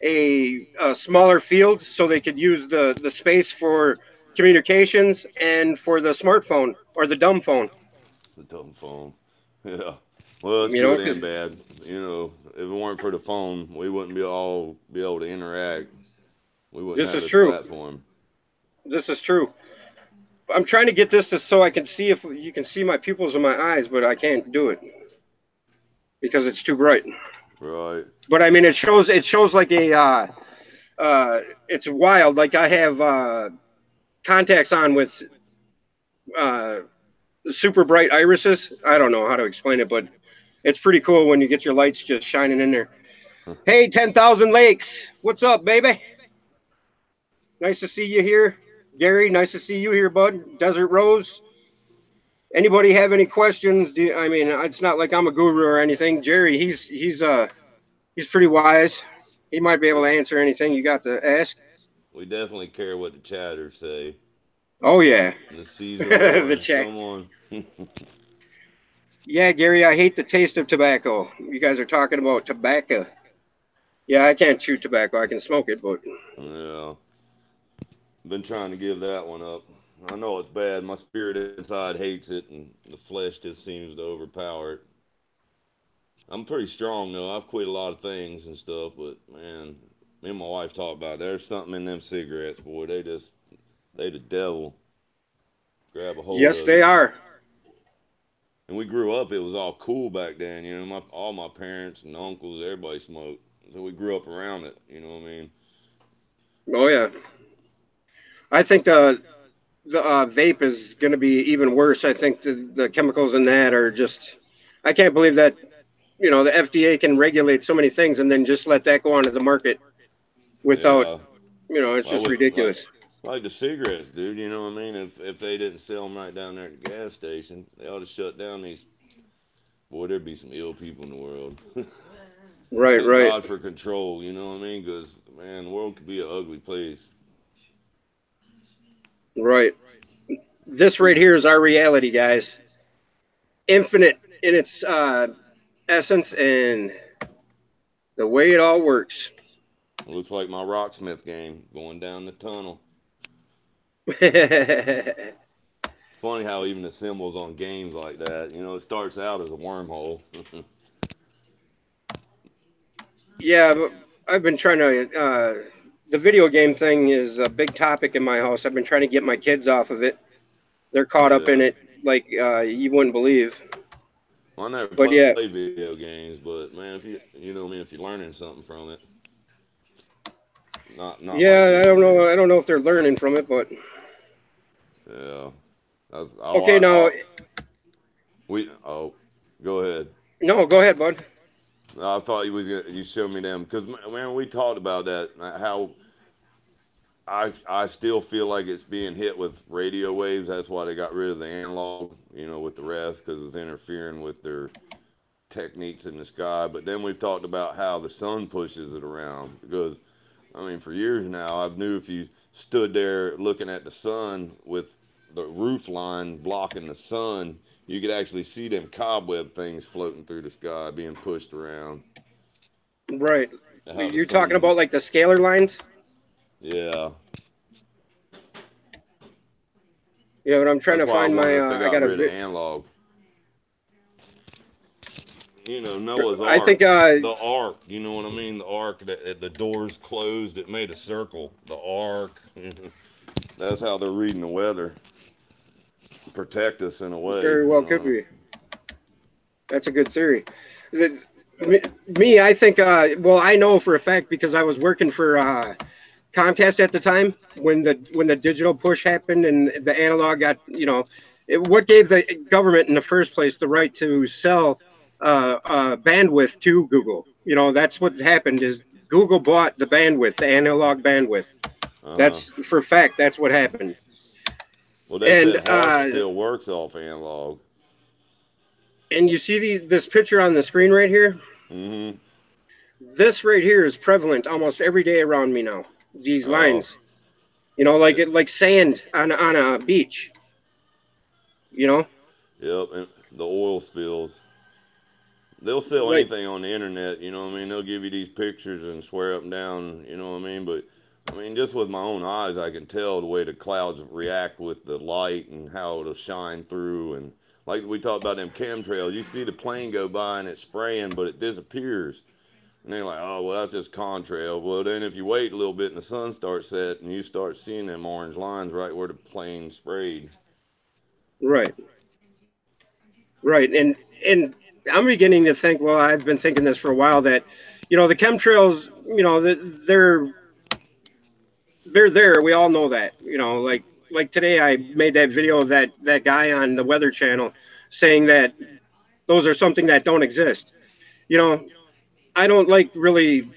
B: a smaller field so they could use the space for communications and for the smartphone or the dumb phone.
A: the dumb phone. Yeah. Well, it's
B: You know,
A: good
B: 'cause
A: and bad. If it weren't for the phone, we wouldn't be able to interact. We wouldn't
B: this
A: have
B: is
A: this
B: true.
A: platform.
B: This is true. I'm trying to get this so I can see if you can see my pupils in my eyes, but I can't do it because it's too bright.
A: Right.
B: But I mean, it shows like it's wild. Like I have contacts on with uh, super bright irises. I don't know how to explain it, but it's pretty cool when you get your lights just shining in there. Hey, 10,000 Lakes. What's up, baby? Nice to see you here. Gary, nice to see you here, bud. Desert Rose. Anybody have any questions? I mean, it's not like I'm a guru or anything. Jerry, he's pretty wise. He might be able
A: we,
B: to answer anything you got to ask.
A: we definitely care what the chatters say.
B: Oh yeah.
A: The season
B: The
A: one.
B: check.
A: Come on.
B: Yeah, Gary, I hate the taste of tobacco. You guys are talking about tobacco. Yeah, I can't chew tobacco. I can smoke it, but
A: Yeah. Been trying to give that one up. I know it's bad. My spirit inside hates it, and the flesh just seems to overpower it. I'm pretty strong though. I've quit a lot of things and stuff, but man, me and my wife talked about it. There's something in them cigarettes, boy. They the devil. Grab a hold
B: yes,
A: of
B: they
A: you.
B: are.
A: And we grew up. It was all cool back then. All my parents and uncles, everybody smoked. So we grew up around it. You know what I mean?
B: Oh yeah. I think the vape is going to be even worse. I think the chemicals in that are just. I can't believe that the FDA can regulate so many things and then just let that go onto the market without.
A: Yeah.
B: It's
A: Well, I
B: just
A: would
B: ridiculous.
A: like the cigarettes, dude. You know what I mean? If they didn't sell them right down there at the gas station, they ought to shut down these. Boy, there'd be some ill people in the world.
B: Right,
A: Thank
B: right,
A: God for control. You know what I mean? Because man, the world could be an ugly place.
B: right. This right
A: People,
B: here is our reality, guys. Infinite in its essence and the way it all works.
A: it looks like my Rocksmith game going down the tunnel. It's funny how even the symbols on games like that, it starts out as a wormhole.
B: Yeah, but I've been trying to. The video game thing is a big topic in my house. I've been trying to get my kids off of it. They're caught up in
A: Yeah.
B: it like you wouldn't believe.
A: Well, I never
B: But
A: played
B: yeah,
A: video games, but man, if you know what I mean, if you're learning something from it, not like
B: yeah,
A: this
B: I don't
A: one
B: know.
A: is.
B: I don't know if they're learning from it, but
A: Yeah. That's
B: okay. Now,
A: oh, go ahead.
B: no, go ahead, bud.
A: I thought you showed me them because man, we talked about that how I still feel like it's being hit with radio waves. That's why they got rid of the analog, with the rest because it's interfering with their techniques in the sky. But then we've talked about how the sun pushes it around because I mean for years now I've knew if you stood there looking at the sun with the roof line blocking the sun, you could actually see them cobweb things floating through the sky being pushed around.
B: Right,
A: How the
B: you're talking
A: sun,
B: about like the scalar lines.
A: yeah.
B: Yeah, but I'm trying
A: That's
B: to
A: why I
B: find my.
A: wonder if they
B: I
A: got
B: got a.
A: rid of analog. Noah's
B: I
A: Ark.
B: think
A: The Ark, you know what I mean? The Ark, the doors closed, it made a circle. The Ark. That's how they're reading the weather. Protect us in a way,
B: very
A: you
B: well
A: know what
B: could
A: I mean?
B: be. That's a good theory. The- Me, I think. Well, I know for a fact because I was working for Comcast at the time when the digital push happened and the analog got what gave the government in the first place the right to sell bandwidth to Google. That's what happened is Google bought the bandwidth, the analog bandwidth.
A: Uh huh.
B: That's for a fact. That's what happened.
A: Well, they
B: And
A: said harp still works off analog.
B: and you see this picture on the screen right here.
A: Mm
B: This right here is prevalent almost every day around me now. These
A: hmm. Oh,
B: lines, like
A: yeah.
B: like sand on a beach. You know,
A: Yep. And the oil spills. They'll sell
B: like
A: anything on the internet, you know what I mean? They'll give you these pictures and swear up and down, you know what I mean? But I mean, just with my own eyes, I can tell the way the clouds react with the light and how it'll shine through. And like we talked about them chemtrails, you see the plane go by and it's spraying, but it disappears. And they're like, oh, well, that's just contrail. Well, then if you wait a little bit and the sun starts setting, you start seeing them orange lines right where the plane sprayed.
B: right, right, and I'm beginning to think. Well, I've been thinking this for a while that, the chemtrails, they're there. We all know that. Like today, I made that video of that guy on the Weather Channel saying that those are something that don't exist. You know, I don't like really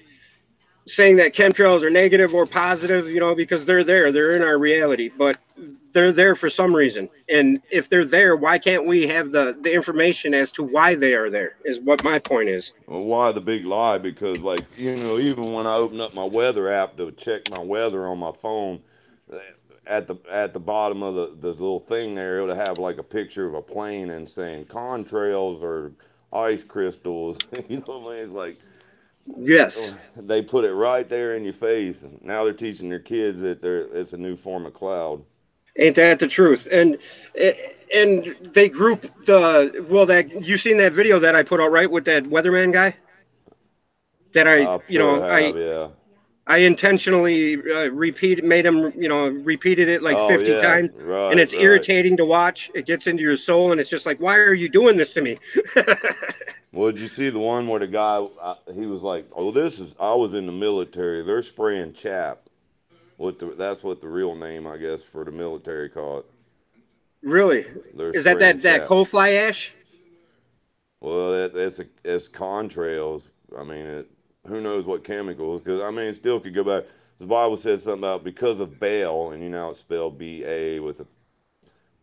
B: saying that chemtrails are negative or positive, because they're there. They're in our reality, but they're there for some reason. And if they're there, why can't we have the information as to why they are there? Is what my point is.
A: Well, why the big lie? Because, like, even when I open up my weather app to check my weather on my phone, at the bottom of the little thing there, it'll have like a picture of a plane and saying contrails or ice crystals. You know what I mean? It's like
B: Yes,
A: they put it right there in your face. Now they're teaching their kids that it's a new form of cloud.
B: ain't that the truth? And they group that you seen that video that I put out right with that weatherman guy that
A: I'm sure I have, yeah.
B: I intentionally made him, repeated it like
A: Oh
B: 50
A: yeah,
B: times, and
A: right,
B: it's
A: right.
B: irritating to watch. It gets into your soul, and it's just like, why are you doing this to me?
A: Well, did you see the one where the guy he was like, "Oh, this is I was in the military. They're spraying chap. That's what the real name, I guess, for the military call it.
B: Really?
A: They're
B: Is that
A: spraying
B: that
A: chap.
B: coal fly ash?
A: Well, it's contrails. I mean, who knows what chemicals? Because I mean, it still could go back. The Bible said something about because of Baal, and you know it's spelled B-A with the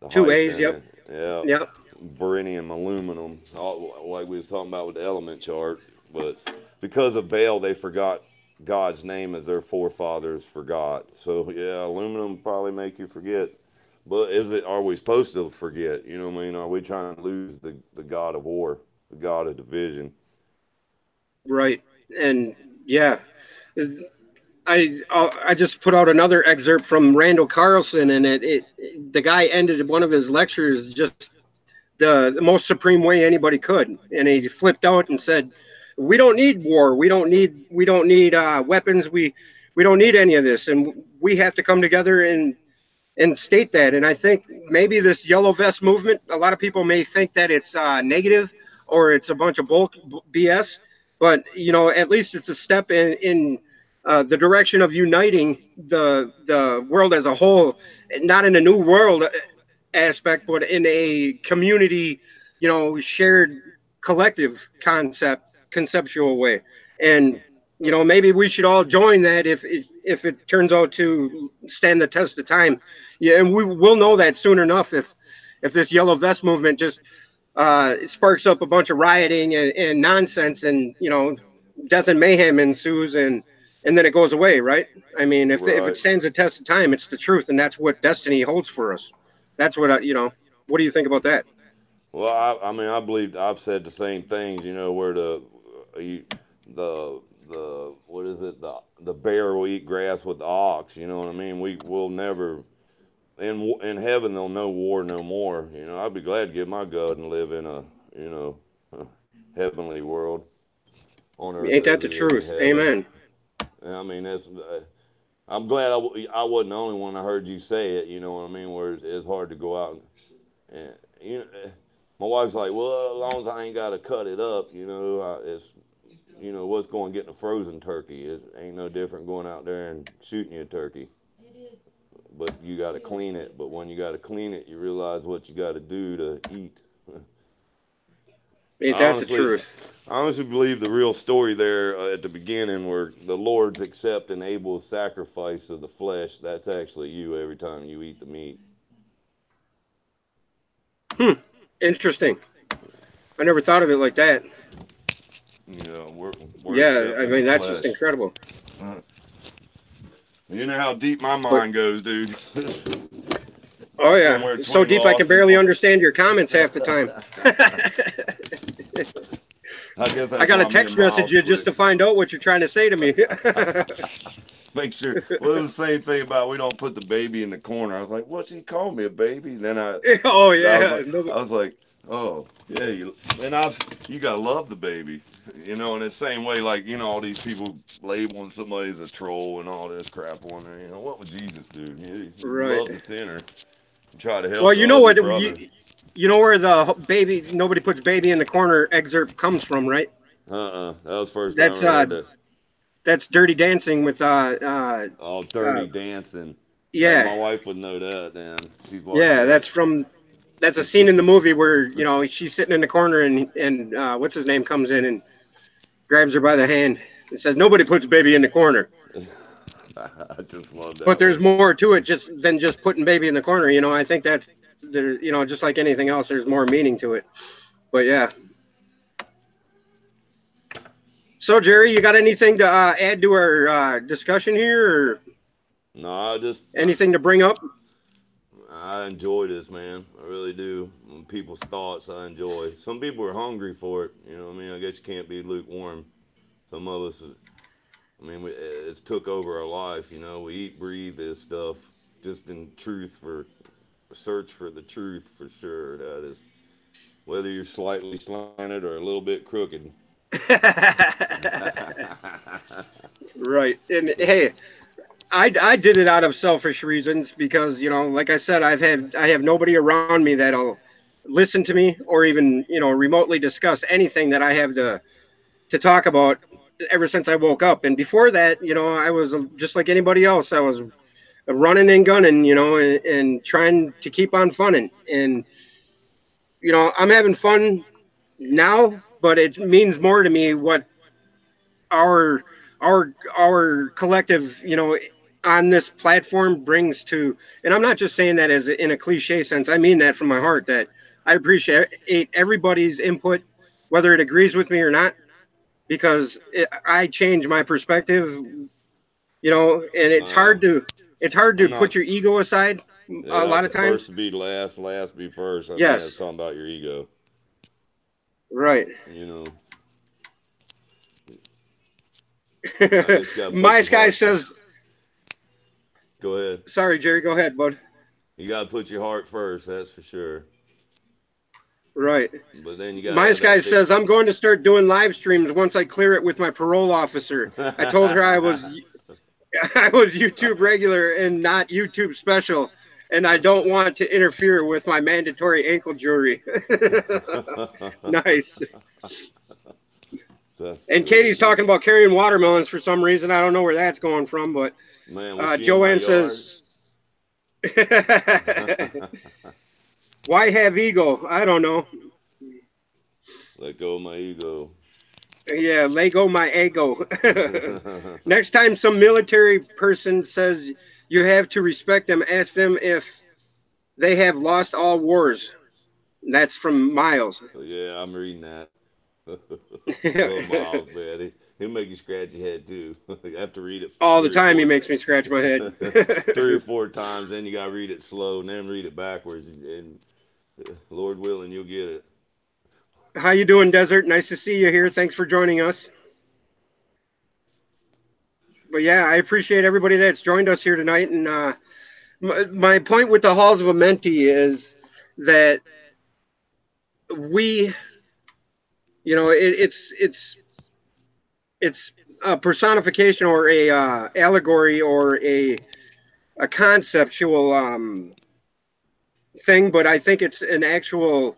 B: Two A's.
A: hyphen.
B: Yep.
A: And, yeah,
B: Yep.
A: beryllium, aluminum, like we was talking about with the element chart. But because of Baal, they forgot God's name as their forefathers forgot. So yeah, aluminum probably make you forget. But is it? Are we supposed to forget? You know what I mean? Are we trying to lose the God of war, the God of division?
B: Right. And yeah, I just put out another excerpt from Randall Carlson, and the guy ended one of his lectures just the most supreme way anybody could, and he flipped out and said, "We don't need war. We don't need weapons. We don't need any of this, and we have to come together and state that." And I think maybe this yellow vest movement, a lot of people may think that it's negative or it's a bunch of BS, but at least it's a step in the direction of uniting the world as a whole, not in a new world aspect, but in a community, shared collective conceptual way. And maybe we should all join that if it turns out to stand the test of time. Yeah, and we will know that soon enough if this yellow vest movement just sparks up a bunch of rioting and nonsense, and death and mayhem ensues, and then it goes away, right? I mean, if it
A: Right.
B: stands the test of time, it's the truth, and that's what destiny holds for us. That's what what do you think about that?
A: Well, I mean, I believe I've said the same things. You know, where the what is it? The bear will eat grass with the ox. You know what I mean? We will never in heaven. There'll no war no more. You know, I'd be glad to get my God and live in a you know heavenly world. On earth
B: Ain't that
A: as
B: the
A: it is in
B: truth?
A: heaven.
B: Amen.
A: And I mean, that's. I'm glad I wasn't the only one. I heard you say it. You know what I mean? Where it's hard to go out and you know, my wife's like, well, as long as I ain't got to cut it up, it's what's going getting a frozen turkey. It ain't no different going out there and shooting you a turkey. But you got to clean it. But when you got to clean it, you realize what you got to do to eat. I
B: Ain't that the
A: honestly,
B: truth?
A: I honestly believe the real story there at the beginning, where the Lord's accepting Abel's sacrifice of the flesh, that's actually you every time you eat the meat.
B: Hmm. Interesting. I never thought of it like that.
A: We're
B: Yeah, I
A: accepting the
B: mean that's just
A: flesh.
B: incredible.
A: Uh, You know how deep my
B: But
A: mind goes, dude.
B: oh yeah,
A: Somewhere
B: it's so
A: between
B: deep I can
A: lost and
B: barely
A: found.
B: understand your comments half the time.
A: I guess
B: I
A: that's
B: got to
A: why me and
B: text message
A: Miles
B: you just
A: quit.
B: to find out what you're trying to say to me.
A: Make sure. Well, it was the same thing about we don't put the baby in the corner. I was like, "What's he call me a baby?" Then
B: Oh
A: I was
B: yeah,
A: like,
B: no,
A: I was like, "Oh yeah, you gotta love the baby." In the same way, like all these people labeling somebody as a troll and all this crap on there. What would Jesus do? He
B: right.
A: loved the sinner and try to
B: Well,
A: help the
B: you know
A: ugly
B: what?
A: brother.
B: You know where the baby nobody puts baby in the corner excerpt comes from, right?
A: That was the first time I
B: That's
A: ever heard that.
B: that's Dirty Dancing with
A: Oh,
B: uh
A: dirty dancing. Hey,
B: yeah,
A: my wife would know that. Then she's watched
B: yeah.
A: that.
B: That's a scene in the movie where she's sitting in the corner and what's his name comes in and grabs her by the hand and says nobody puts baby in the corner.
A: I just love
B: But
A: that
B: there's
A: one.
B: more to it just than just putting baby in the corner. I think that's there. Just like anything else, there's more meaning to it. But yeah. So Jerry, you got anything to add to our discussion here, or
A: No,
B: anything to bring up?
A: I enjoy this, man. I really do. People's thoughts, I enjoy. Some people are hungry for it. You know what I mean? I guess you can't be lukewarm. Some of us, it's took over our life. We eat, breathe this stuff just in truth for search for the truth for sure. That is whether you're slightly slanted or a little bit crooked.
B: Right. And hey, I did it out of selfish reasons because like I said, I have nobody around me that'll listen to me or even remotely discuss anything that I have to talk about ever since I woke up. And before that, I was just like anybody else. I was running and gunning, and trying to keep on funning. And I'm having fun now, but it means more to me what our our collective on this platform brings to. And I'm not just saying that as in a cliche sense. I mean that from my heart, that I appreciate everybody's input, whether it agrees with me or not, because I change my perspective, and
A: uh,
B: it's hard to
A: I'm
B: put
A: not.
B: your ego aside a
A: Yeah,
B: lot of
A: first
B: times.
A: to be last, last to be first. I think that's
B: Yes.
A: talking about your ego.
B: Right.
A: You know, I guess you got to put
B: My
A: your
B: guy
A: heart first.
B: says,
A: Go ahead.
B: sorry Jerry, go ahead bud.
A: You got to put your heart first. That's for sure.
B: Right.
A: But then you got to
B: My
A: have
B: guy
A: that big.
B: says I'm going to start doing live streams once I clear it with my parole officer. I told her I was I was YouTube regular and not YouTube special, and I don't want to interfere with my mandatory ankle jewelry. Nice.
A: That's
B: And
A: good,
B: Katie's
A: dude.
B: talking about carrying watermelons for some reason. I don't know where that's going from, but
A: Man, was she in my
B: Joanne
A: yard?
B: says, "Why have ego? I don't know.
A: Let go of my ego.
B: Yeah, Lego my ego." Next time some military person says you have to respect them, ask them if they have lost all wars. That's from Miles.
A: Yeah, I'm reading that. I love Miles, man. He'll make you scratch your head too. You have to read it
B: All the
A: three or
B: time he
A: four,
B: makes me scratch my head.
A: three or four times. Then you gotta read it slow, and then read it backwards. And Lord willing, you'll get it.
B: How you doing, Desert? Nice to see you here. Thanks for joining us. But yeah, I appreciate everybody that's joined us here tonight. And my point with the Halls of Amenti is that we, it's a personification or a allegory or a conceptual thing, but I think it's an actual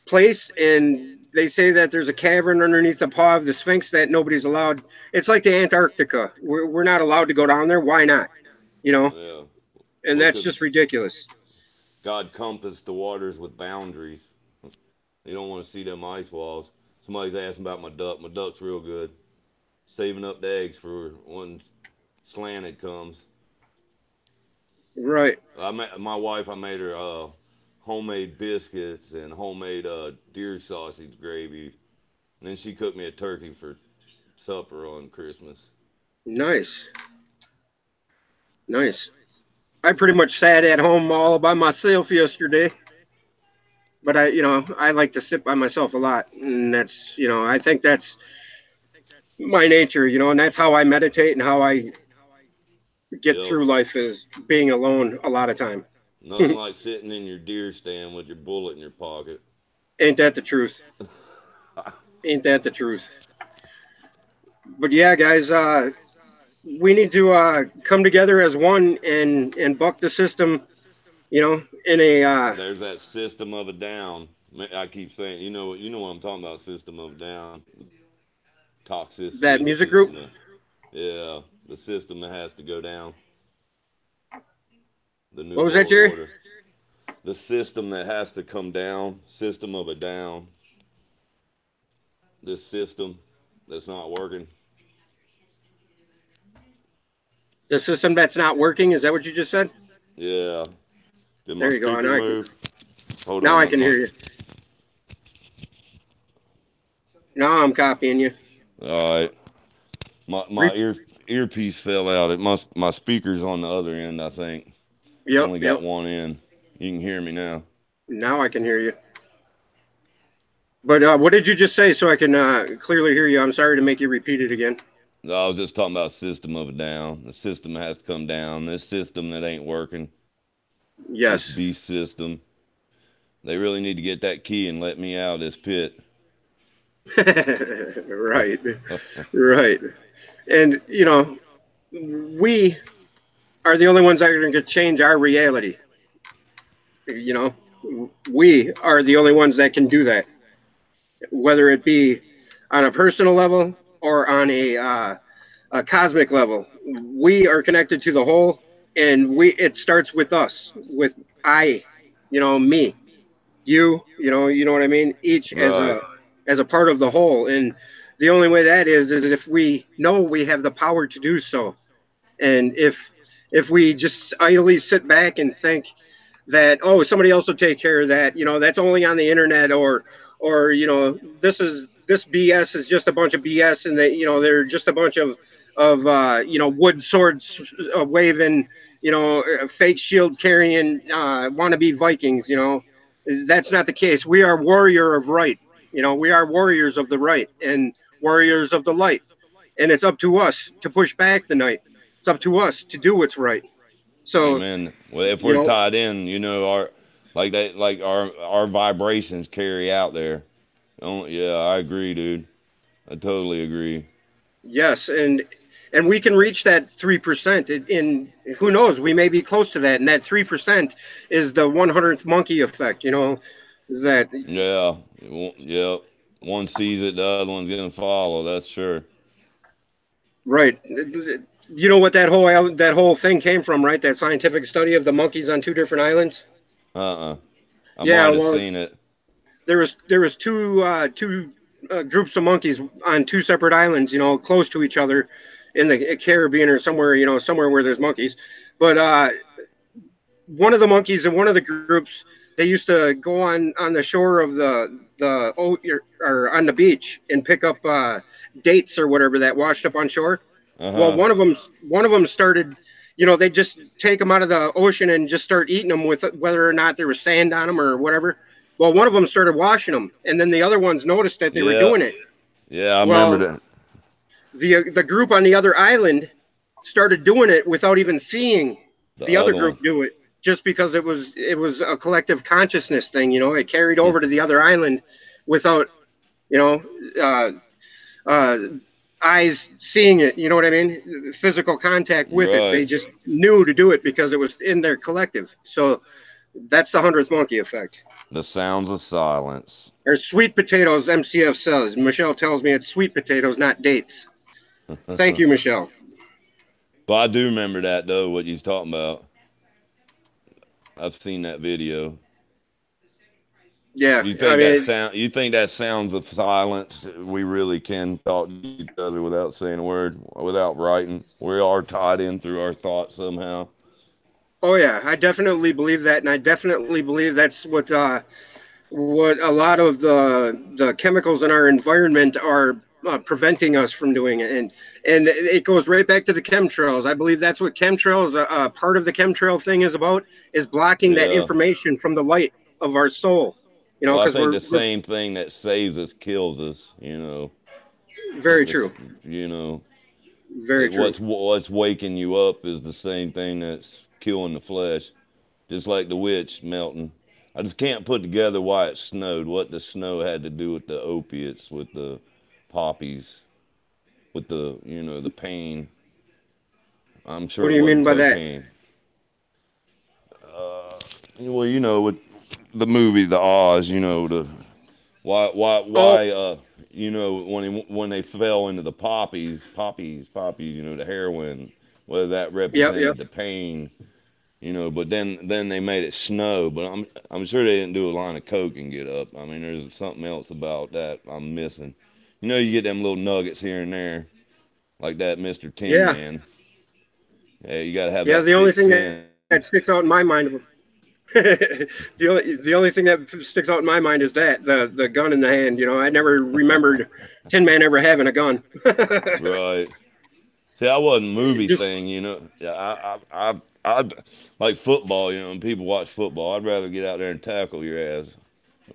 B: place. And they say that there's a cavern underneath the paw of the Sphinx that nobody's allowed. It's like the Antarctica. We're not allowed to go down there. Why not? You know,
A: Yeah.
B: and
A: Well,
B: that's
A: because
B: just ridiculous.
A: God compassed the waters with boundaries. You don't want to see them ice walls. Somebody's asking about my duck. My duck's real good. Saving up the eggs for when slanted comes.
B: Right.
A: My wife, I made her homemade biscuits and homemade deer sausage gravy. And then she cooked me a turkey for supper on Christmas.
B: Nice. Nice. I pretty much sat at home all by myself yesterday, but I like to sit by myself a lot, and I think that's my nature, and that's how I meditate and how I get
A: Yep.
B: through life is being alone a lot of time.
A: Nothing like sitting in your deer stand with your bullet in your pocket.
B: Ain't that the truth? Ain't that the truth? But yeah, guys, we need to come together as one and buck the system, in a
A: There's that system of a down. I keep saying, you know what I'm talking about. System of a down,
B: that
A: toxicity, the
B: music group.
A: system. Yeah, the system that has to go down. The new
B: What was that,
A: world
B: Jerry?
A: order. The system that has to come down. System of a down. This system that's not working.
B: The system that's not working. Is that what you just said?
A: Yeah. Did my
B: There you go.
A: speaker move? Hold
B: Now
A: on.
B: I can hear you. Now I'm copying you.
A: All right. My
B: Re-
A: earpiece fell out. It must my speaker's on the other end. I think
B: yep,
A: only got
B: yep.
A: one end. You can hear me now.
B: Now I can hear you. But what did you just say so I can clearly hear you? I'm sorry to make you repeat it again.
A: I was just talking about system of a down. The system has to come down. This system that ain't working. This
B: Yes.
A: beast system. They really need to get that key and let me out of this pit.
B: Right. Right. And we are the only ones that are going to change our reality. You know, we are the only ones that can do that, whether it be on a personal level or on a cosmic level. We are connected to the whole, and it starts with us, with I, me, you know what I mean? Each
A: Right.
B: as a part of the whole. And the only way that is if we know we have the power to do so. And if we just idly sit back and think that, oh, somebody else will take care of that, that's only on the internet, or this BS is just a bunch of BS, and that they're just a bunch of wood swords waving, fake shield carrying wannabe Vikings. That's not the case. We are warrior of right. We are warriors of the right and warriors of the light, and it's up to us to push back the night. It's up to us to do what's right. So,
A: Amen. Well, if
B: you
A: we're
B: know,
A: tied in, our our vibrations carry out there. Oh, yeah, I agree, dude. I totally agree.
B: yes, and we can reach that 3%. In who knows, we may be close to that, and that 3% is the 100th monkey effect. Is that
A: Yeah. Yep. One sees it, the other one's gonna follow. That's sure.
B: right? You know what that whole thing came from, right? That scientific study of the monkeys on two different islands.
A: Uh-uh. I
B: Yeah,
A: might have
B: well,
A: seen it.
B: there was two groups of monkeys on two separate islands, close to each other in the Caribbean or somewhere, somewhere where there's monkeys. But one of the monkeys in one of the groups, they used to go on the shore of or on the beach and pick up dates or whatever that washed up on shore. Well,
A: Uh-huh.
B: one of them started, they just take them out of the ocean and just start eating them with whether or not there was sand on them or whatever. Well, one of them started washing them, and then the other ones noticed that they were
A: Yeah.
B: doing it.
A: Yeah, I remember
B: Well,
A: that.
B: the group on the other island started doing it without even seeing
A: The
B: the other
A: other
B: group
A: one.
B: do it, just because it was a collective consciousness thing. It carried over to the other island without you know, uh, uh, eyes seeing it. You know what I mean? Physical contact with it. They
A: Right.
B: just knew to do it because it was in their collective. So that's the hundredth monkey effect.
A: The sounds of silence.
B: Or sweet potatoes, MCF says. Michelle tells me it's sweet potatoes, not dates. Thank you, Michelle.
A: But I do remember that though. What you was talking about. I've seen that video.
B: Yeah,
A: You
B: I
A: think that
B: mean,
A: sound? You think that sounds of silence? We really can talk to each other without saying a word, without writing. We are tied in through our thoughts somehow.
B: oh yeah, I definitely believe that, and I definitely believe that's what a lot of the chemicals in our environment are preventing us from doing it, and it goes right back to the chemtrails. I believe that's what chemtrails, part of the chemtrail thing is about, is blocking that
A: Yeah.
B: information from the light of our soul. You know,
A: Well, I
B: because
A: think the
B: we're
A: same thing that saves us kills us. You know,
B: very
A: this.
B: true,
A: You know,
B: very true.
A: what's waking you up is the same thing that's killing the flesh. Just like the witch melting. I just can't put together why it snowed. What the snow had to do with the opiates, with the poppies, with the the pain. I'm sure
B: What
A: it
B: do you
A: wasn't
B: mean by that?
A: cocaine. Well, with the movie The Oz, the
B: Oh,
A: why when they fell into the poppies, the heroin, whether that
B: yep,
A: represented
B: yep.
A: the pain. But then they made it snow. But I'm sure they didn't do a line of coke and get up. I mean, there's something else about that I'm missing. You get them little nuggets here and there, like that Mr. Tin
B: Yeah,
A: Man. Yeah, you got to have
B: yeah.
A: that
B: The only
A: thick
B: thing that
A: skin.
B: sticks out in my mind, the only thing that sticks out in my mind is that the gun in the hand. You know, I never remembered Tin Man ever having a gun.
A: Right. See, I wasn't a movie
B: Just
A: thing. Yeah, I like football. When people watch football, I'd rather get out there and tackle your ass.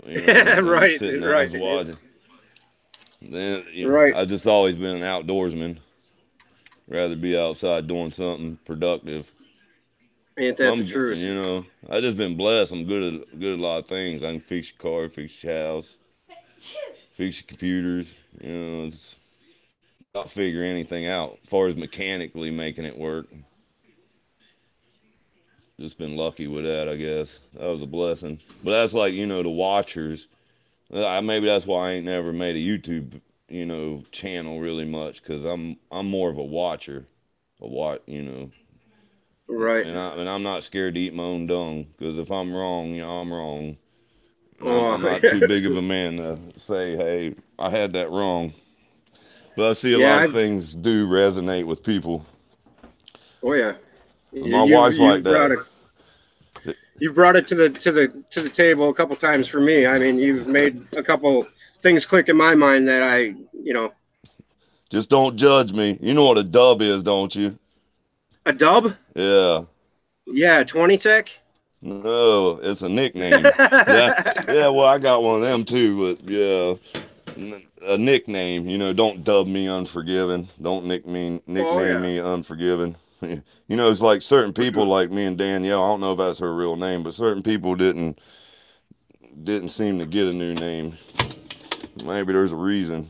A: Than
B: right,
A: sit in the
B: right,
A: house watching. Then
B: right.
A: I've just always been an outdoorsman. Rather be outside doing something productive.
B: Ain't
A: But
B: that the truth?
A: I just been blessed. I'm good at a lot of things. I can fix your car, fix your house, fix your computers. It's not figure anything out. As far as mechanically making it work, just been lucky with that. I guess that was a blessing. But that's like the watchers. Maybe that's why I ain't never made a YouTube channel really much because I'm more of a watcher. A what
B: Right.
A: and I'm not scared to eat my own dung because if I'm wrong, I'm wrong. And
B: Oh,
A: I'm not too big of a man to say, hey, I had that wrong. But I see a
B: yeah.
A: lot of things do resonate with people.
B: Oh yeah.
A: My
B: You've
A: wife's like
B: you've
A: that.
B: brought it you've brought it to the table a couple times for me. I mean, you've made a couple things click in my mind that
A: Just don't judge me. You know what a dub is, don't you?
B: a dub.
A: Yeah.
B: Yeah, 20 tech.
A: No, it's a nickname. Yeah, yeah. Well, I got one of them too, but yeah, a nickname. Don't dub me unforgiven. Don't
B: Oh
A: nickname
B: yeah,
A: me unforgiven. It's like certain
B: for
A: people,
B: sure.
A: like me and Danielle. I don't know if that's her real name, but certain people didn't seem to get a new name. Maybe there's a reason.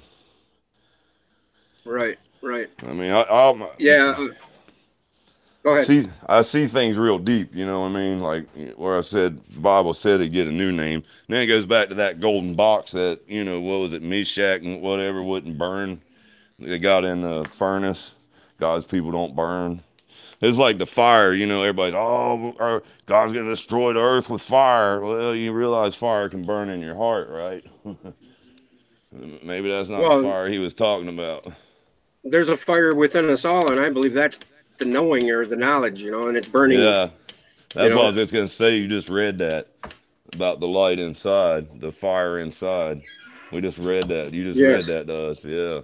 B: Right, right.
A: I mean, I
B: Yeah. Go ahead.
A: I see things real deep. You know what I mean? Like where I said the Bible said to get a new name. And then it goes back to that golden box that what was it, Meshach and whatever wouldn't burn. They got in the furnace. God's people don't burn. It's like the fire. Everybody's God's gonna destroy the earth with fire. Well, you realize fire can burn in your heart, right? Maybe that's not the
B: Well,
A: fire he was talking about.
B: there's a fire within us all, and I believe that's the knowing or the knowledge, and it's burning.
A: Yeah,
B: You
A: that's
B: know.
A: what I was just gonna say. You just read that about the light inside, the fire inside. We just read that. You just read
B: Yes.
A: that to us. Yeah,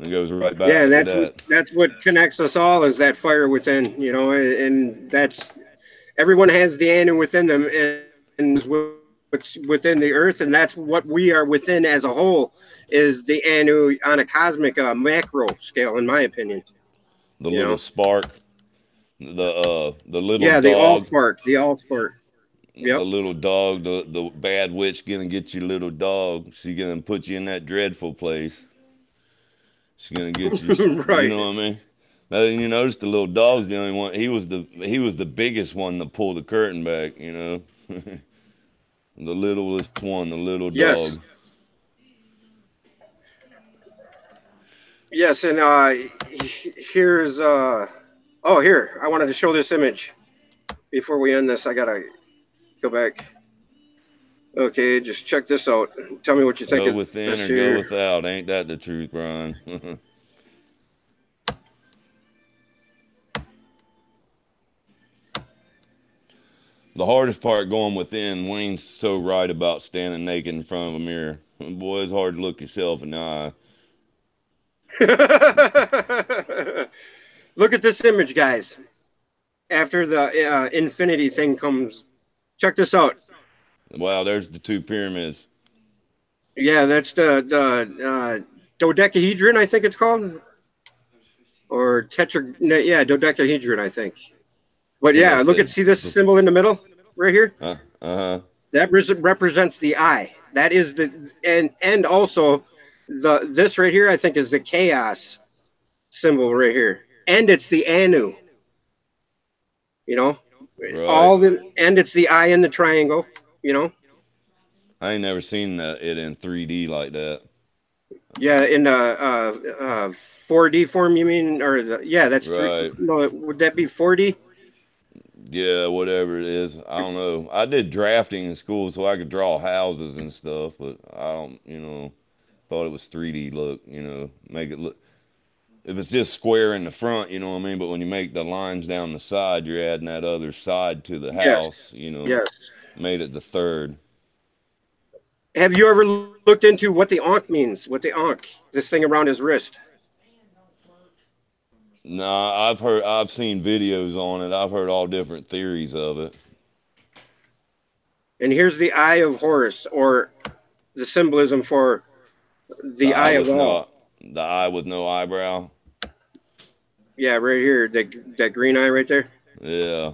A: it goes right
B: Yeah,
A: back
B: and
A: to
B: that's
A: that.
B: what connects us all is that fire within. And that's everyone has the Anu within them, and what's within the earth, and that's what we are within as a whole is the Anu on a cosmic macro scale, in my opinion.
A: The
B: You
A: little
B: know.
A: spark, the little
B: Yeah, the all
A: dog.
B: spark, the all spark.
A: The
B: Yep.
A: little dog, the bad witch gonna get your little dog. She's gonna put you in that dreadful place. She's gonna get you. You
B: Right.
A: know what I mean? Now, you notice the little dog's the only one. He was the biggest one to pull the curtain back. The littlest one, the little
B: Yes.
A: dog.
B: Yes. And here's oh, here, I wanted to show this image before we end this. I gotta go back. Okay, just check this out. Tell me what you think
A: Go
B: of
A: within
B: this
A: or go
B: here.
A: without. Ain't that the truth, Brian? The hardest part going within. Wayne's so right about standing naked in front of a mirror. Boy, it's hard to look yourself in the eye.
B: Look at this image, guys. After the infinity thing comes, check this out.
A: Wow, there's the two pyramids.
B: Yeah, that's the dodecahedron, I think it's called, or tetra. Yeah, dodecahedron, I think. But
A: Somebody
B: yeah, look
A: said,
B: at see this symbol in the middle right here.
A: huh.
B: That represents the eye. That is the and also the this right here I think is the chaos symbol right here, and it's the Anu. You know,
A: Right.
B: all the and it's the eye in the triangle. You know,
A: I ain't never seen it in 3D like that.
B: yeah, in 4D form you mean, or yeah, that's three.
A: Right.
B: No, would that be 4D?
A: Yeah, whatever it is. I don't know. I did drafting in school so I could draw houses and stuff, but I don't, thought it was 3D look, make it look. If it's just square in the front, you know what I mean? But when you make the lines down the side, you're adding that other side to the
B: Yes,
A: house,
B: yes.
A: made it the third.
B: Have you ever looked into what the Ankh means? What the Ankh, this thing around his wrist?
A: Nah, I've seen videos on it. I've heard all different theories of it.
B: And here's the Eye of Horus, or the symbolism for
A: The
B: the
A: eye
B: Eye of
A: with
B: All.
A: no, the eye with no eyebrow.
B: Yeah, right here, that green eye right there.
A: Yeah.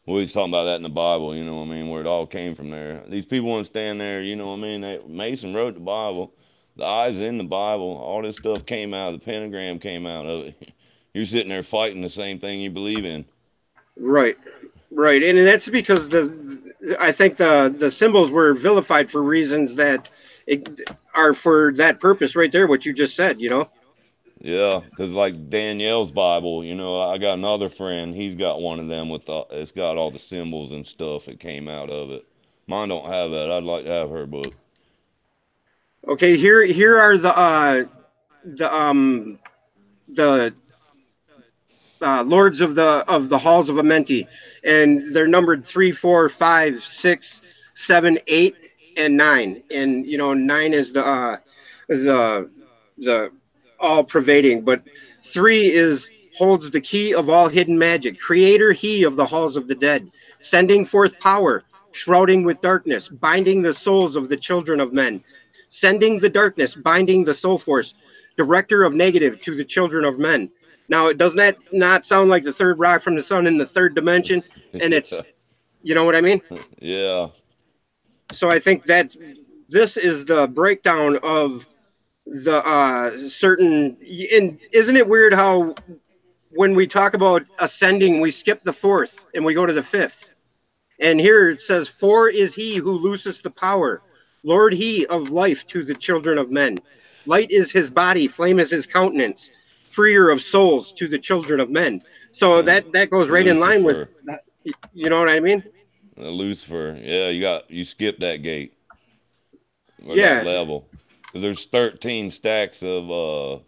A: We was talking about that in the Bible, you know what I mean, where it all came from there. These people want to stand there, you know what I mean? Mason wrote the Bible. The eyes in the Bible. All this stuff came out. The pentagram came out of it. You're sitting there fighting the same thing you believe in.
B: Right, right, and that's because the I think the symbols were vilified for reasons that are for that purpose right there. What you just said, you know.
A: Yeah, 'cause like Danielle's Bible, I got another friend. He's got one of them it's got all the symbols and stuff that came out of it. Mine don't have that. I'd like to have her book.
B: Okay, here are the lords of the halls of Amenti, and they're numbered 3, 4, 5, 6, 7, 8, and 9. And you know, 9 is the the all pervading, but 3 is holds the key of all hidden magic. Creator he of the halls of the dead, sending forth power, shrouding with darkness, binding the souls of the children of men, sending the darkness, binding the soul force, director of negative to the children of men. Now, doesn't that not sound like the third rock from the sun in the third dimension? And it's,
A: Yeah.
B: you know what I mean?
A: Yeah.
B: So I think that this is the breakdown of the certain. And isn't it weird how when we talk about ascending, we skip the fourth and we go to the fifth? And here it says, "For is he who looseth the power, Lord he of life to the children of men. Light is his body, flame is his countenance, freer of souls to the children of men." So
A: Uh,
B: that goes right in line with,
A: Lucifer.
B: you know what I mean?
A: Lucifer. Yeah, you skipped that gate or that
B: Yeah,
A: level. 'Cause there's 13 stacks of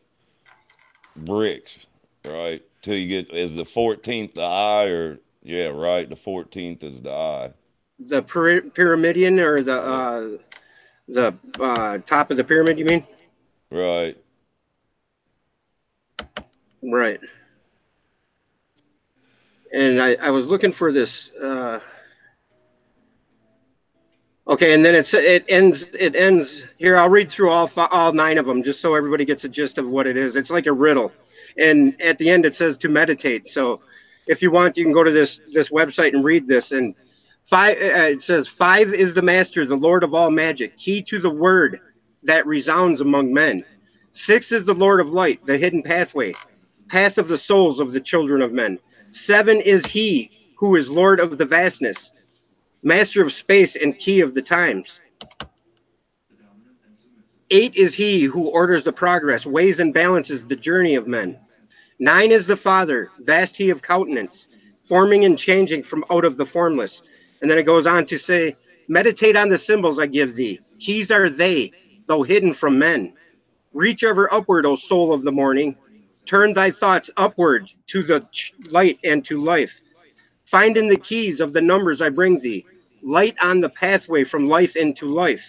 A: bricks, right? Till you get is the 14th the eye or yeah, right, the 14th is the eye.
B: the pyramidion, or
A: Yeah,
B: the top of the pyramid. You mean?
A: right.
B: Right. And I was looking for this. Okay, and then it ends here. I'll read through all 9 of them just so everybody gets a gist of what it is. It's like a riddle, and at the end it says to meditate. So if you want, you can go to this website and read this. And Five. It says five is the master, the lord of all magic, key to the word that resounds among men. Six is the lord of light, the hidden pathway, path of the souls of the children of men. Seven is he who is lord of the vastness, master of space and key of the times. Eight is he who orders the progress, weighs and balances the journey of men. Nine is the Father, vast he of countenance, forming and changing from out of the formless. And then it goes on to say, meditate on the symbols I give thee. Keys are they, though hidden from men. Reach ever upward, O soul of the morning. Turn thy thoughts upward to the light and to life. Find in the keys of the numbers I bring thee, light on the pathway from life into life.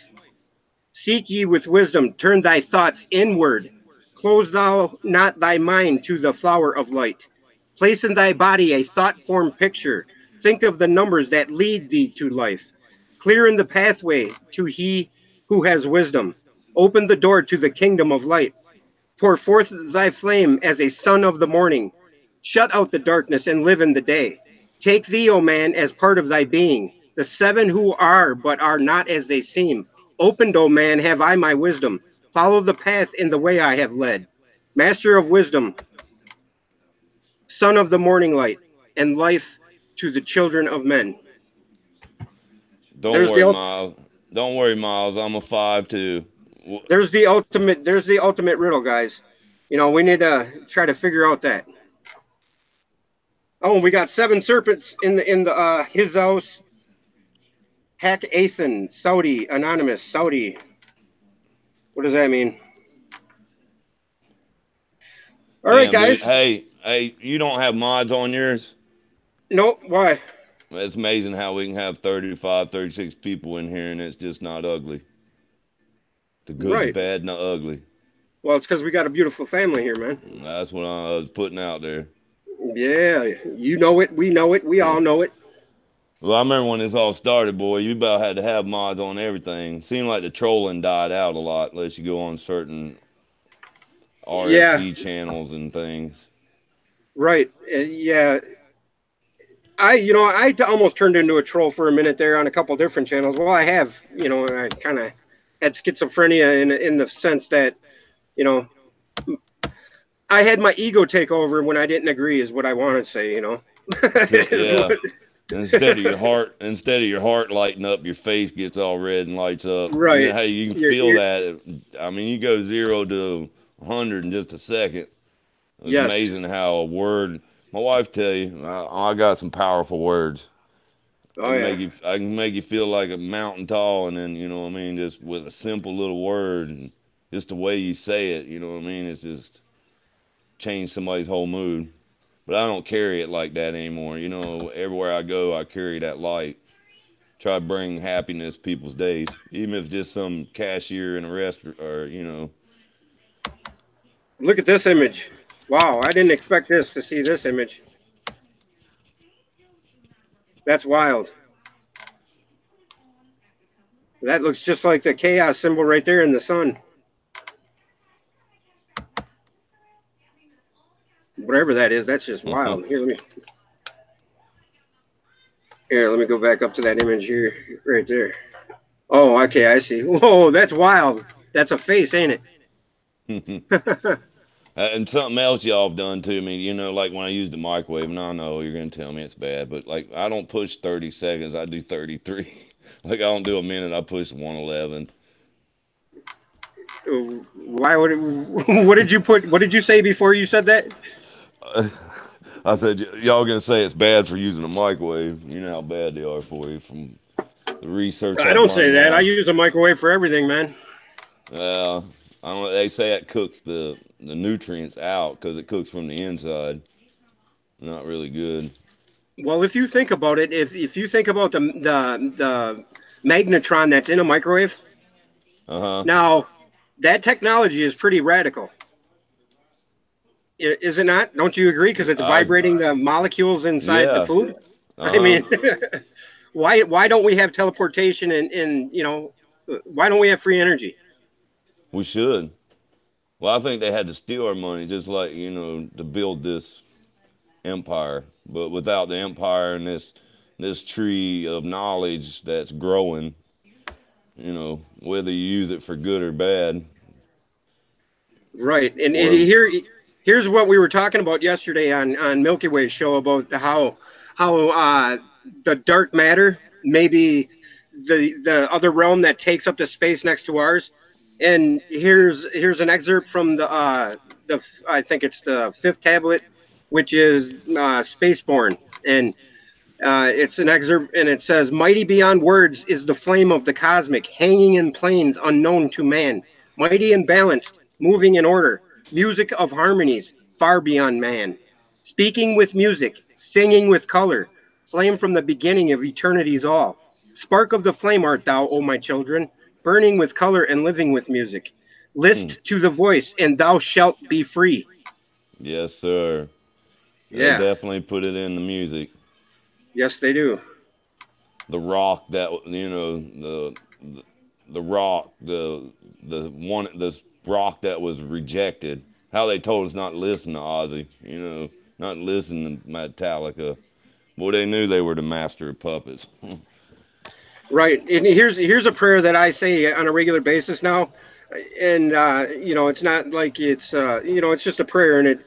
B: Seek ye with wisdom, turn thy thoughts inward. Close thou not thy mind to the flower of light. Place in thy body a thought formed picture. Think of the numbers that lead thee to life. Clear in the pathway to he who has wisdom. Open the door to the kingdom of light. Pour forth thy flame as a sun of the morning. Shut out the darkness and live in the day. Take thee, O man, as part of thy being. The seven who are but are not as they seem. Opened, O man, have I my wisdom. Follow the path in the way I have led. Master of wisdom, son of the morning light, and life to the children of men.
A: Don't
B: There's
A: worry,
B: the
A: Miles. Don't worry, Miles. I'm a five too.
B: there's the ultimate riddle, guys. We need to try to figure out that. Oh, we got seven serpents in the his house. Hack Athan, Saudi, anonymous, Saudi. What does that mean? All right,
A: Damn, dude.
B: guys.
A: Hey, you don't have mods on yours?
B: Nope. Why?
A: It's amazing how we can have 35, 36 people in here and it's just not ugly. The good, the
B: Right.
A: bad, and the ugly.
B: Well, it's because we got a beautiful family here, man.
A: That's what I was putting out there.
B: Yeah, you know it. We know it. We all know it.
A: Well, I remember when this all started, boy, you about had to have mods on everything. Seemed like the trolling died out a lot unless you go on certain
B: Yeah.
A: RFD channels and things.
B: Right. Yeah. I almost turned into a troll for a minute there on a couple different channels. Well, I have. I kind of had schizophrenia in the sense that you know I had my ego take over when I didn't agree, is what I want to say. Is
A: Yeah.
B: what-
A: Instead of your heart lighting up, your face gets all red and lights up. You know
B: right.
A: how you can feel
B: You're
A: that? I mean, you go 0 to 100 in just a second. It's
B: yes.
A: amazing how a word. My wife tell you, I got some powerful words.
B: Oh yeah.
A: I can make you feel like a mountain tall, and then you know what I mean, just with a simple little word and just the way you say it. You know what I mean? It's just changed somebody's whole mood. But I don't carry it like that anymore. You know, everywhere I go, I carry that light. Try to bring happiness to people's days, even if it's just some cashier in a restaurant or
B: Look at this image. Wow, I didn't expect this to see this image. That's wild. That looks just like the chaos symbol right there in the sun. Whatever that is, that's just wild. Here, let me go back up to that image here, right there. Oh, okay, I see. Whoa, that's wild. That's a face, ain't it?
A: And something else y'all have done to me, like when I use the microwave, and I know you're gonna tell me it's bad, but like I don't push 30 seconds, I do 33. Like I don't do a minute, I push 111.
B: Why would it, what did you put? What did you say before you said that?
A: I said y'all gonna say it's bad for using a microwave. You know how bad they are for you from the research
B: I
A: I've
B: don't say
A: learned
B: that. I
A: now.
B: use a microwave for everything, man.
A: Uh, I don't. They say it cooks the nutrients out because it cooks from the inside. Not really good.
B: Well, if you think about it, if you think about the magnetron that's in a microwave,
A: Uh huh.
B: now that technology is pretty radical, is it not? Don't you agree? Because it's
A: I
B: vibrating the molecules inside the
A: yeah.
B: food.
A: Uh
B: I
A: huh.
B: mean, why don't we have teleportation and why don't we have free energy?
A: We should. Well, I think they had to steal our money just like to build this empire. But without the empire and this this tree of knowledge that's growing. Whether you use it for good or bad.
B: Right, and
A: Or
B: here's what we were talking about yesterday on Milky Way's show about how the dark matter maybe the other realm that takes up the space next to ours. And here's an excerpt from the I think it's the fifth tablet, which is Spaceborne, and it's an excerpt, and it says, "Mighty beyond words is the flame of the cosmic, hanging in planes unknown to man. Mighty and balanced, moving in order, music of harmonies, far beyond man. Speaking with music, singing with color, flame from the beginning of eternity's all. Spark of the flame art thou, O my children, burning with color and living with music.
A: hmm,
B: List to the voice, and thou shalt be free."
A: yes, sir. They
B: Yeah,
A: definitely put it in the music.
B: yes, they do.
A: The rock that the rock the one the rock that was rejected. How they told us not to listen to Ozzy. Not listen to Metallica. Boy, they knew they were the master of puppets.
B: Right, and here's a prayer that I say on a regular basis now, and it's not like it's just a prayer, and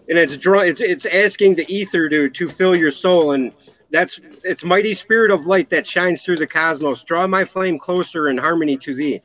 B: it's asking the ether to fill your soul, and it's mighty spirit of light that shines through the cosmos. Draw my flame closer in harmony to thee.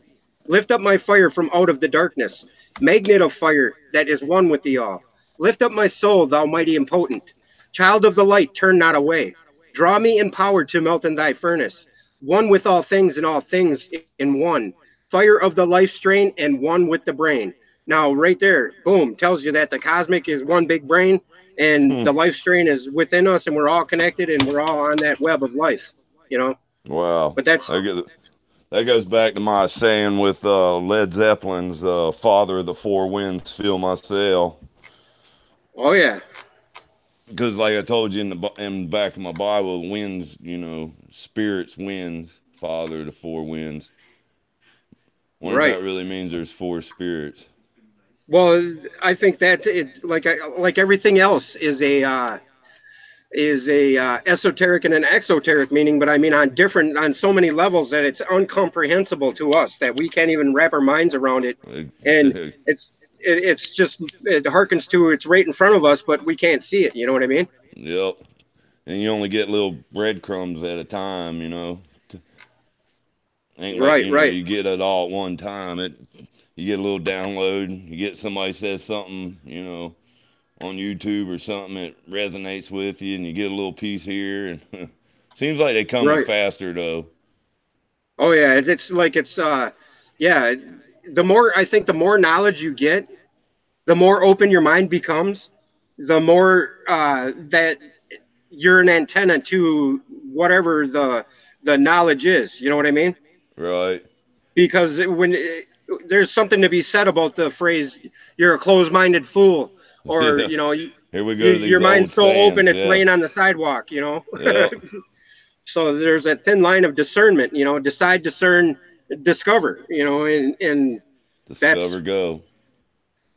B: Lift up my fire from out of the darkness, magnet of fire that is one with thee all. Lift up my soul, thou mighty and potent. Child of the light, turn not away. Draw me in power to melt in thy furnace, one with all things in one. Fire of the life strain and one with the brain. Now, right there, boom, tells you that the cosmic is one big brain and the life strain is within us and we're all connected and we're all on that web of life, you know?
A: Wow.
B: But that's,
A: That goes back to my saying with Led Zeppelin's "Father of the Four Winds, fill my sail."
B: oh, yeah,
A: Because, like I told you in the back of my Bible, winds, spirits, winds, Father of the Four Winds. Wonder if
B: right.
A: that really means there's four spirits.
B: Well, I think that like everything else is a esoteric and an exoteric meaning, but I mean on so many levels that it's incomprehensible to us that we can't even wrap our minds around it, and it's just it harkens to it's right in front of us, but we can't see it. You know what I mean?
A: Yep. And you only get little breadcrumbs at a time. Ain't like
B: Right, right,
A: you get it all at one time. You get a little download. You get somebody says something, on YouTube or something that resonates with you, and you get a little piece here. And seems like they coming
B: right.
A: faster though.
B: Oh yeah, it's like yeah. The more I think, the more knowledge you get, the more open your mind becomes, the more that you're an antenna to whatever the knowledge is. You know what I mean?
A: Right.
B: Because there's something to be said about the phrase "you're a closed-minded fool," or
A: Yeah. Here we go to
B: your
A: these old
B: mind's so open
A: sayings.
B: it's
A: Yeah.
B: laying on the sidewalk.
A: Yep.
B: So there's a thin line of discernment. Decide, discern, discover. And that's
A: Discover go.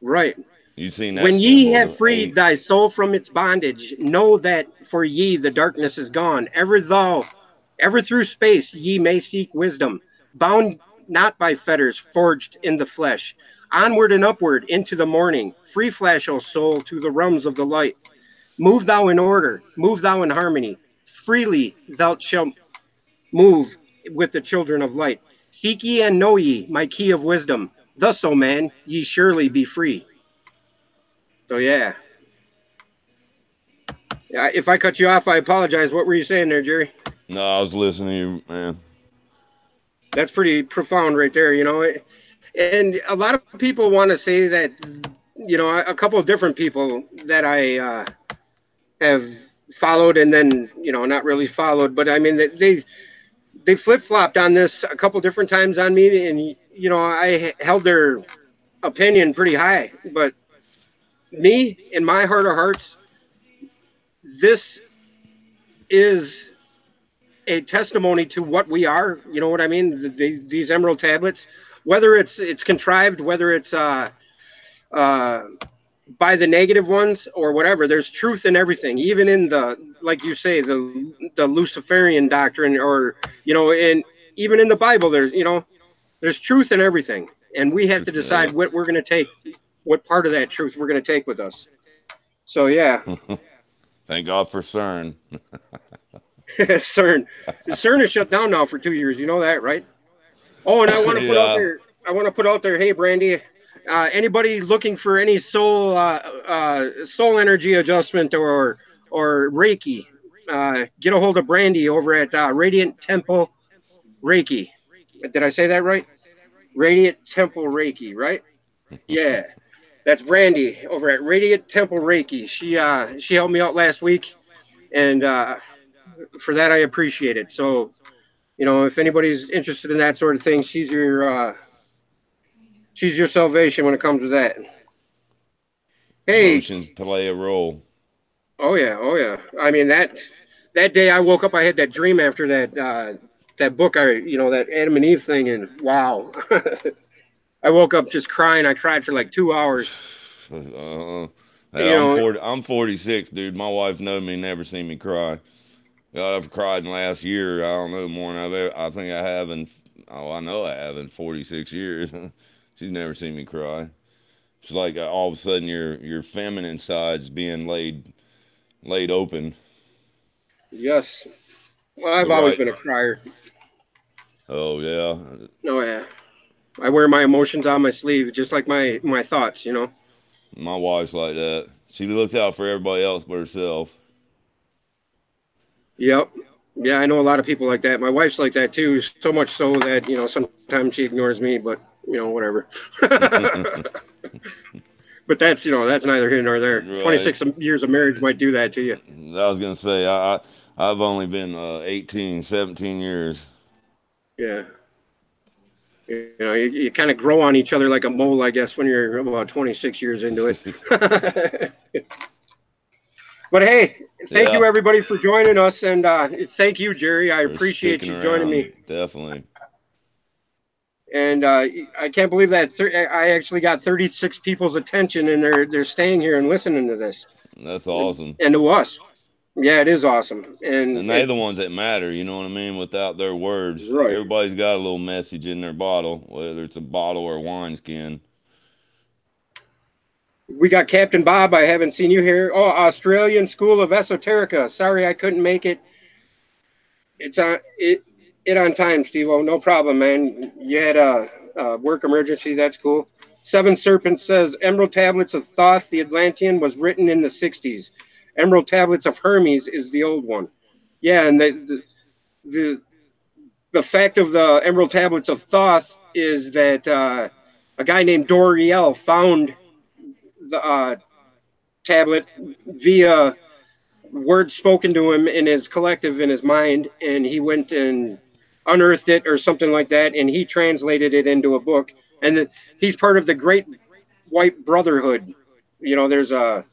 B: right.
A: You seen that
B: When ye
A: symbol,
B: have
A: the
B: freed
A: eight.
B: thy soul from its bondage, know that for ye the darkness is gone. Ever through space ye may seek wisdom, bound not by fetters forged in the flesh. Onward and upward into the morning, free flash, O soul, to the realms of the light. Move thou in order, move thou in harmony. Freely thou shalt move with the children of light. Seek ye and know ye my key of wisdom. Thus, O man, ye surely be free. So yeah. Yeah, if I cut you off, I apologize. What were you saying there, Jerry?
A: No, I was listening to you, man.
B: That's pretty profound right there, And a lot of people want to say that, a couple of different people that I have followed and then, not really followed, but I mean, they flip flopped on this a couple different times on me, and I held their opinion pretty high. But me, in my heart of hearts, this is a testimony to what we are. You know what I mean? These emerald tablets, whether it's contrived, whether it's by the negative ones or whatever. There's truth in everything, even in the, like you say, the Luciferian doctrine, or and even in the Bible. There's truth in everything, and we have to decide
A: Yep.
B: what we're going to take, what part of that truth we're going to take with us. So yeah,
A: Thank God for CERN.
B: CERN, CERN is shut down now for 2 years. You know that, right? Oh, and I want to put out
A: Yeah.
B: there. I want to put out there. Hey, Brandy, anybody looking for any soul energy adjustment or Reiki, get a hold of Brandy over at Radiant Temple Reiki. Did I say that right? Radiant Temple Reiki, right? Yeah, that's Brandy over at Radiant Temple Reiki. She helped me out last week, and for that I appreciate it. So if anybody's interested in that sort of thing, she's your salvation when it comes to that. Hey,
A: Emotions play a role.
B: oh yeah, oh yeah. I mean that day I woke up, I had that dream after that book, that Adam and Eve thing, and wow, I woke up just crying. I cried for like 2 hours.
A: Uh,
B: You
A: hell, I'm
B: know,
A: 40. I'm 46, dude. My wife knows me, never seen me cry. God, I've cried in the last year. I don't know more than I've ever. I think I have in. Oh, I know I have in 46 years. She's never seen me cry. It's like all of a sudden your feminine side's being laid open.
B: yes. Well,
A: But
B: I've always
A: right.
B: been a crier.
A: Oh yeah.
B: Oh yeah. I wear my emotions on my sleeve, just like my thoughts.
A: My wife's like that. She looks out for everybody else but herself.
B: Yep. Yeah, I know a lot of people like that. My wife's like that too, so much so that sometimes she ignores me, but whatever. But that's neither here nor there.
A: Right.
B: 26 years of marriage might do that to you.
A: I was gonna say I've only been 18, 17 years.
B: Yeah. You kind of grow on each other like a mole, I guess, when you're about 26 years into it. But hey, thank
A: Yeah,
B: you everybody for joining us, and thank you, Jerry. I
A: for
B: appreciate
A: sticking
B: you joining
A: around.
B: me.
A: Definitely.
B: And I can't believe that I actually got 36 people's attention, and they're staying here and listening to this,
A: That's
B: and
A: awesome.
B: to us. Yeah, it is awesome, and
A: And they the ones that matter, you know what I mean? Without their words.
B: right.
A: Everybody's got a little message in their bottle, whether it's a bottle or a wineskin.
B: We got Captain Bob. I haven't seen you here. Oh, Australian School of Esoterica. Sorry I couldn't make it. It's on it on time, Steve. Oh, no problem, man. You had a work emergency. That's cool. Seven Serpents says Emerald Tablets of Thoth, the Atlantean, was written in the '60s. Emerald Tablets of Hermes is the old one. Yeah, and the the fact of the Emerald Tablets of Thoth is that a guy named Doriel found the tablet via words spoken to him in his collective, in his mind, and he went and unearthed it or something like that, and he translated it into a book. And he's part of the Great White Brotherhood. There's a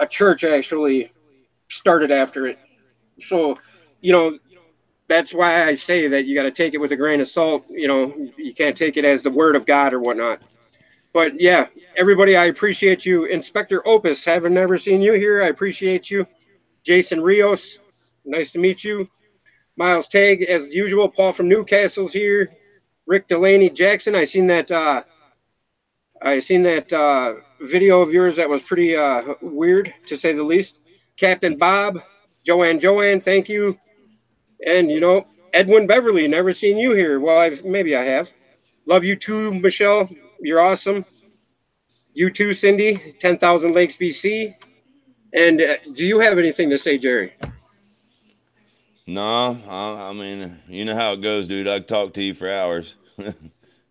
B: church actually started after it. So, you know, that's why I say that you got to take it with a grain of salt. You can't take it as the word of God or whatnot. But yeah, everybody, I appreciate you. Inspector Opus, haven't never seen you here. I appreciate you. Jason Rios, nice to meet you. Miles Tagg, as usual. Paul from Newcastle's here. Rick Delaney Jackson, I seen that video of yours that was pretty weird to say the least. Captain Bob, Joanne, thank you. And Edwin Beverly, never seen you here. Well, maybe I have. Love you too, Michelle. You're awesome. You too, Cindy. 10,000 Lakes, BC. And do you have anything to say, Jerry?
A: No, I mean, you know how it goes, dude. I could talk to you for hours.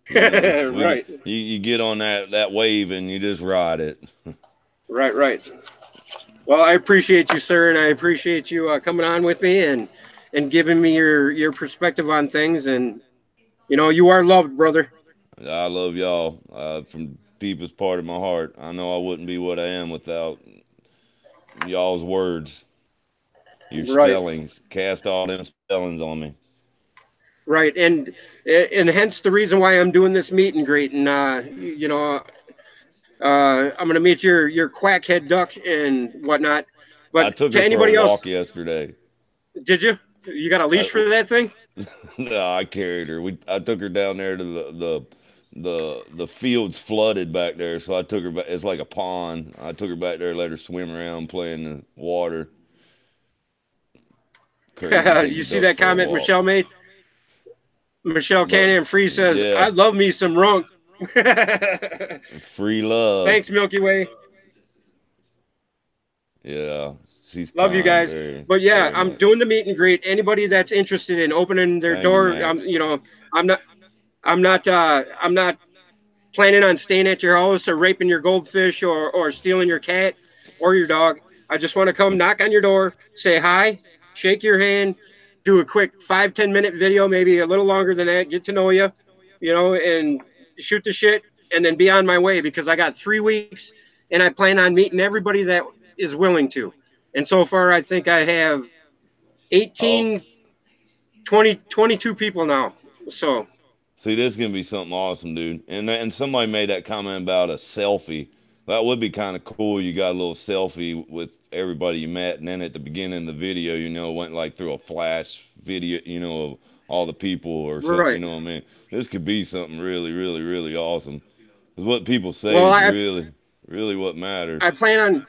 A: We
B: Right,
A: you get on that wave and you just ride it.
B: right. Well, I appreciate you, sir, and I appreciate you coming on with me and giving me your perspective on things. And you are loved, brother.
A: I love y'all from deepest part of my heart. I know I wouldn't be what I am without y'all's words, your
B: Right,
A: spellings. Cast all them spellings on me.
B: right, and hence the reason why I'm doing this meet and greet. And I'm gonna meet your quackhead duck and whatnot.
A: I
B: But
A: took
B: to
A: her for a
B: anybody else,
A: walk yesterday.
B: did you? You got a leash
A: I,
B: for that thing?
A: no, I carried her. I took her down there to the fields flooded back there, so I took her back. It's like a pond. I took her back there, let her swim around, play in the water. Crazy
B: You
A: taking
B: see
A: ducks
B: that
A: for a
B: comment
A: walk.
B: Michelle made? Michelle
A: But
B: Cannon Free says,
A: yeah,
B: "I love me some runk."
A: free love.
B: Thanks, Milky Way.
A: Yeah, she's
B: Love you
A: kind,
B: guys.
A: very,
B: But yeah,
A: very
B: I'm
A: much.
B: doing the meet and greet. Anybody that's interested in opening their
A: Thank you,
B: door,
A: Max.
B: I'm not, I'm not planning on staying at your house or raping your goldfish or stealing your cat or your dog. I just want to come knock on your door, say hi, shake your hand, do a quick 5-10 minute video, maybe a little longer than that, get to know you, and shoot the shit, and then be on my way because I got 3 weeks and I plan on meeting everybody that is willing to. And so far, I think I have
A: Oh,
B: 18, 20, 22 people now. So,
A: see, this is gonna be something awesome, dude. And somebody made that comment about a selfie. That would be kind of cool. You got a little selfie with everybody you met, and then at the beginning of the video, went like through a flash video, of all the people or something.
B: right.
A: You know what I mean? This could be something really, really, really awesome. Because what people say
B: Well,
A: is really, really what matters.
B: I plan on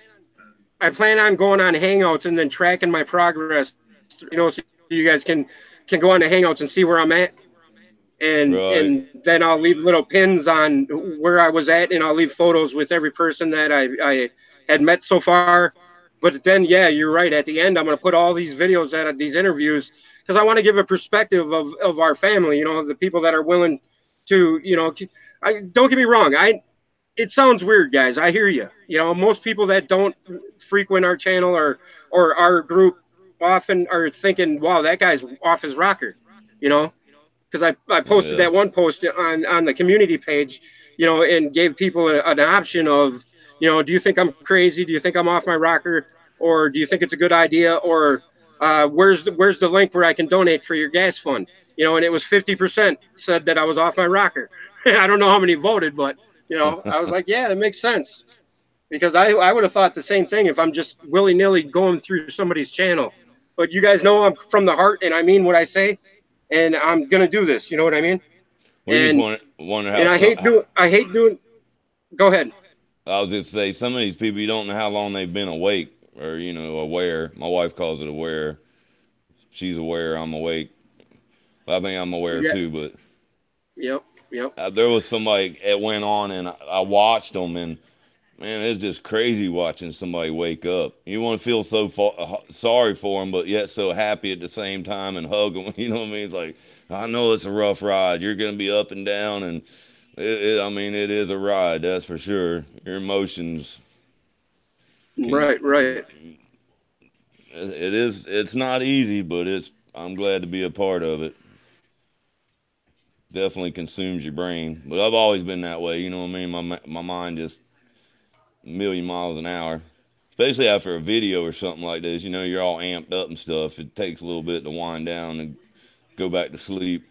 B: I plan on going on Hangouts and then tracking my progress, so you guys can go on the Hangouts and see where I'm at, and
A: Right.
B: then I'll leave little pins on where I was at, and I'll leave photos with every person that I had met so far. But then, yeah, you're right. At the end, I'm going to put all these videos out these interviews because I want to give a perspective of our family. The people that are willing to, don't get me wrong. It sounds weird, guys. I hear you. Most people that don't frequent our channel or our group often are thinking, "Wow, that guy's off his rocker," you know, because I posted
A: Yeah.
B: that one post on the community page, and gave people an option of, do you think I'm crazy? Do you think I'm off my rocker, or do you think it's a good idea, or where's the link where I can donate for your gas fund? And it was 50% said that I was off my rocker. I don't know how many voted, but I was like, yeah, that makes sense because I would have thought the same thing if I'm just willy nilly going through somebody's channel. But you guys know I'm from the heart and I mean what I say, and I'm gonna do this. You know what I mean?
A: We just
B: And
A: wonder how
B: and
A: some.
B: I hate doing. Go ahead.
A: I was just say some of these people you don't know how long they've been awake or aware. My wife calls it aware. She's aware. I'm awake. I think I'm aware
B: Yeah.
A: too. But
B: Yep. Yep.
A: there was somebody that went on and I watched them and man, it's just crazy watching somebody wake up. You want to feel sorry for them, but yet so happy at the same time and hug them. You know what I mean? It's like I know it's a rough ride. You're gonna be up and down and. I mean, it is a ride, that's for sure. Your emotions can
B: Right. Right.
A: it's not easy, but I'm glad to be a part of it. Definitely consumes your brain, but I've always been that way. You know what I mean? My mind just a million miles an hour. Especially after a video or something like this, you're all amped up and stuff. It takes a little bit to wind down and go back to sleep,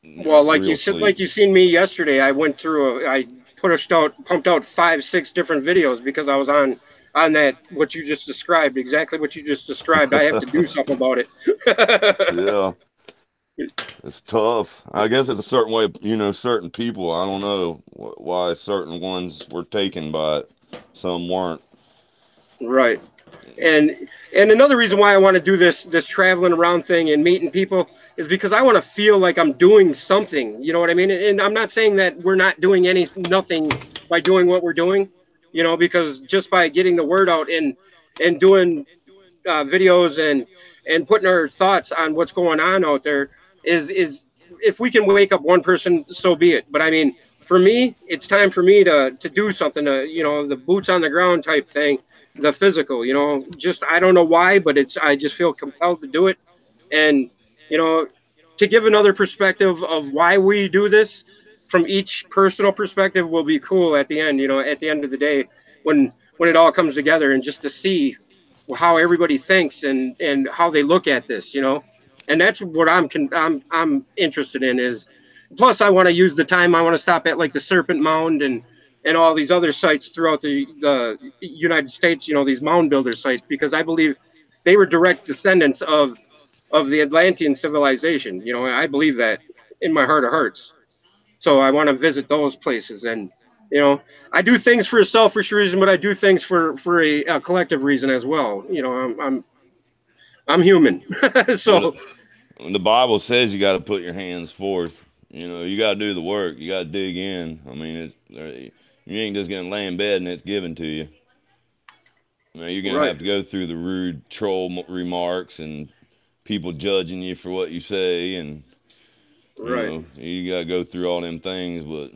B: Well, like
A: real
B: you said,
A: sleep.
B: like you seen me yesterday, I went through. I pumped out 5, 6 different videos because I was on that what you just described, exactly what you just described. I have to do something about it.
A: Yeah, it's tough. I guess it's a certain way, certain people. I don't know why certain ones were taken by it, some weren't.
B: Right. And another reason why I want to do this traveling around thing and meeting people is because I want to feel like I'm doing something. You know what I mean? And I'm not saying that we're not doing nothing by doing what we're doing. Because just by getting the word out and doing videos and putting our thoughts on what's going on out there is if we can wake up one person, so be it. But I mean, for me, it's time for me to do something. The boots on the ground type thing, the physical. Just I don't know why, but I just feel compelled to do it, and you know, to give another perspective of why we do this from each personal perspective will be cool at the end. At the end of the day, when it all comes together, and just to see how everybody thinks and how they look at this. And that's what I'm interested in. Is plus I want to use the time. I want to stop at like the Serpent Mound and all these other sites throughout the United States, these mound builder sites, because I believe they were direct descendants of the Atlantean civilization. I believe that in my heart of hearts. So I want to visit those places, and you know, I do things for a selfish reason, but I do things for a collective reason as well. I'm human,
A: Well,
B: so
A: the Bible says you got to put your hands forth. You got to do the work. You got to dig in. I mean, you ain't just gonna lay in bed and it's given to you. You're gonna
B: right,
A: have to go through the rude troll remarks and people judging you for what you say, and
B: right.
A: you got to go through all them things. But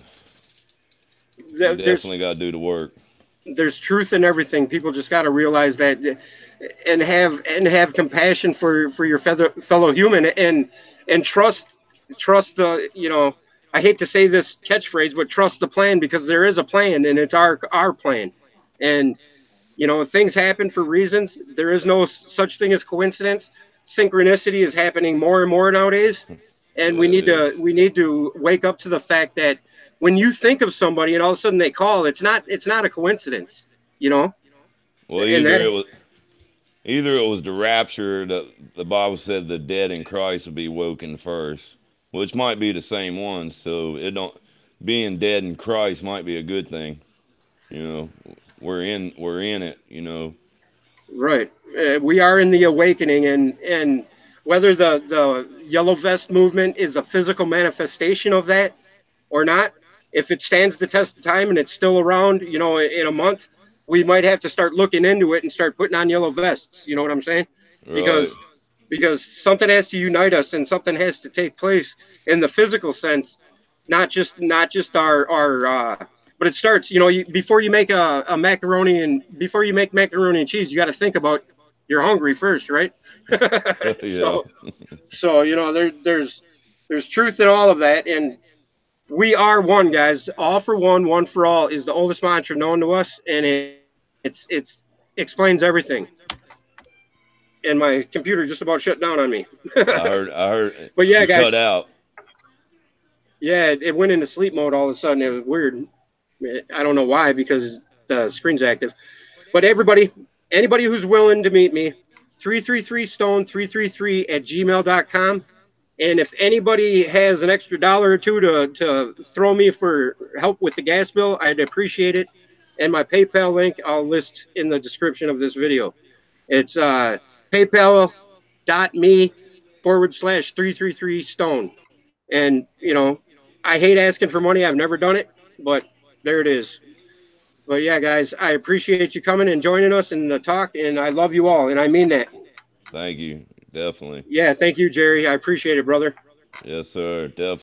A: you
B: There's
A: definitely got to do the work.
B: there's truth in everything. People just got to realize that, and have compassion for your fellow human, and trust the I hate to say this catchphrase, but trust the plan, because there is a plan, and it's our plan. And things happen for reasons. There is no such thing as coincidence. Synchronicity is happening more and more nowadays, and we
A: Yeah, it
B: need
A: is.
B: to we need to wake up to the fact that when you think of somebody and all of a sudden they call, it's not a coincidence, you know.
A: Well,
B: And that
A: either it was the rapture that the Bible said the dead in Christ would be woken first, which might be the same one. So it don't being dead in Christ might be a good thing. You know, we're in it.
B: Right. We are in the awakening, and whether the yellow vest movement is a physical manifestation of that or not, if it stands the test of time and it's still around, in a month, we might have to start looking into it and start putting on yellow vests. You know what I'm saying?
A: Right.
B: Because something has to unite us, and something has to take place in the physical sense, not just our but it starts, before you make a macaroni, and before you make macaroni and cheese, you got to think about, you're hungry first, right?
A: Yeah.
B: So there's truth in all of that, and we are one, guys. All for one, one for all is the oldest mantra known to us, and it's explains everything. And my computer just about shut down on me.
A: I heard. I
B: But
A: heard
B: yeah,
A: you
B: guys.
A: cut out.
B: Yeah, it went into sleep mode all of a sudden. It was weird. I don't know why, because the screen's active. But anybody who's willing to meet me, 333 stone 333 at gmail.com. And if anybody has an extra dollar or two to throw me for help with the gas bill, I'd appreciate it. And my PayPal link I'll list in the description of this video. It's paypal.me/333 stone. And I hate asking for money. I've never done it, but there it is. But yeah, guys, I appreciate you coming and joining us in the talk, and I love you all, and I mean that.
A: Thank you. Definitely.
B: Yeah, thank you, Jerry. I appreciate it, brother.
A: Yes, sir. Definitely.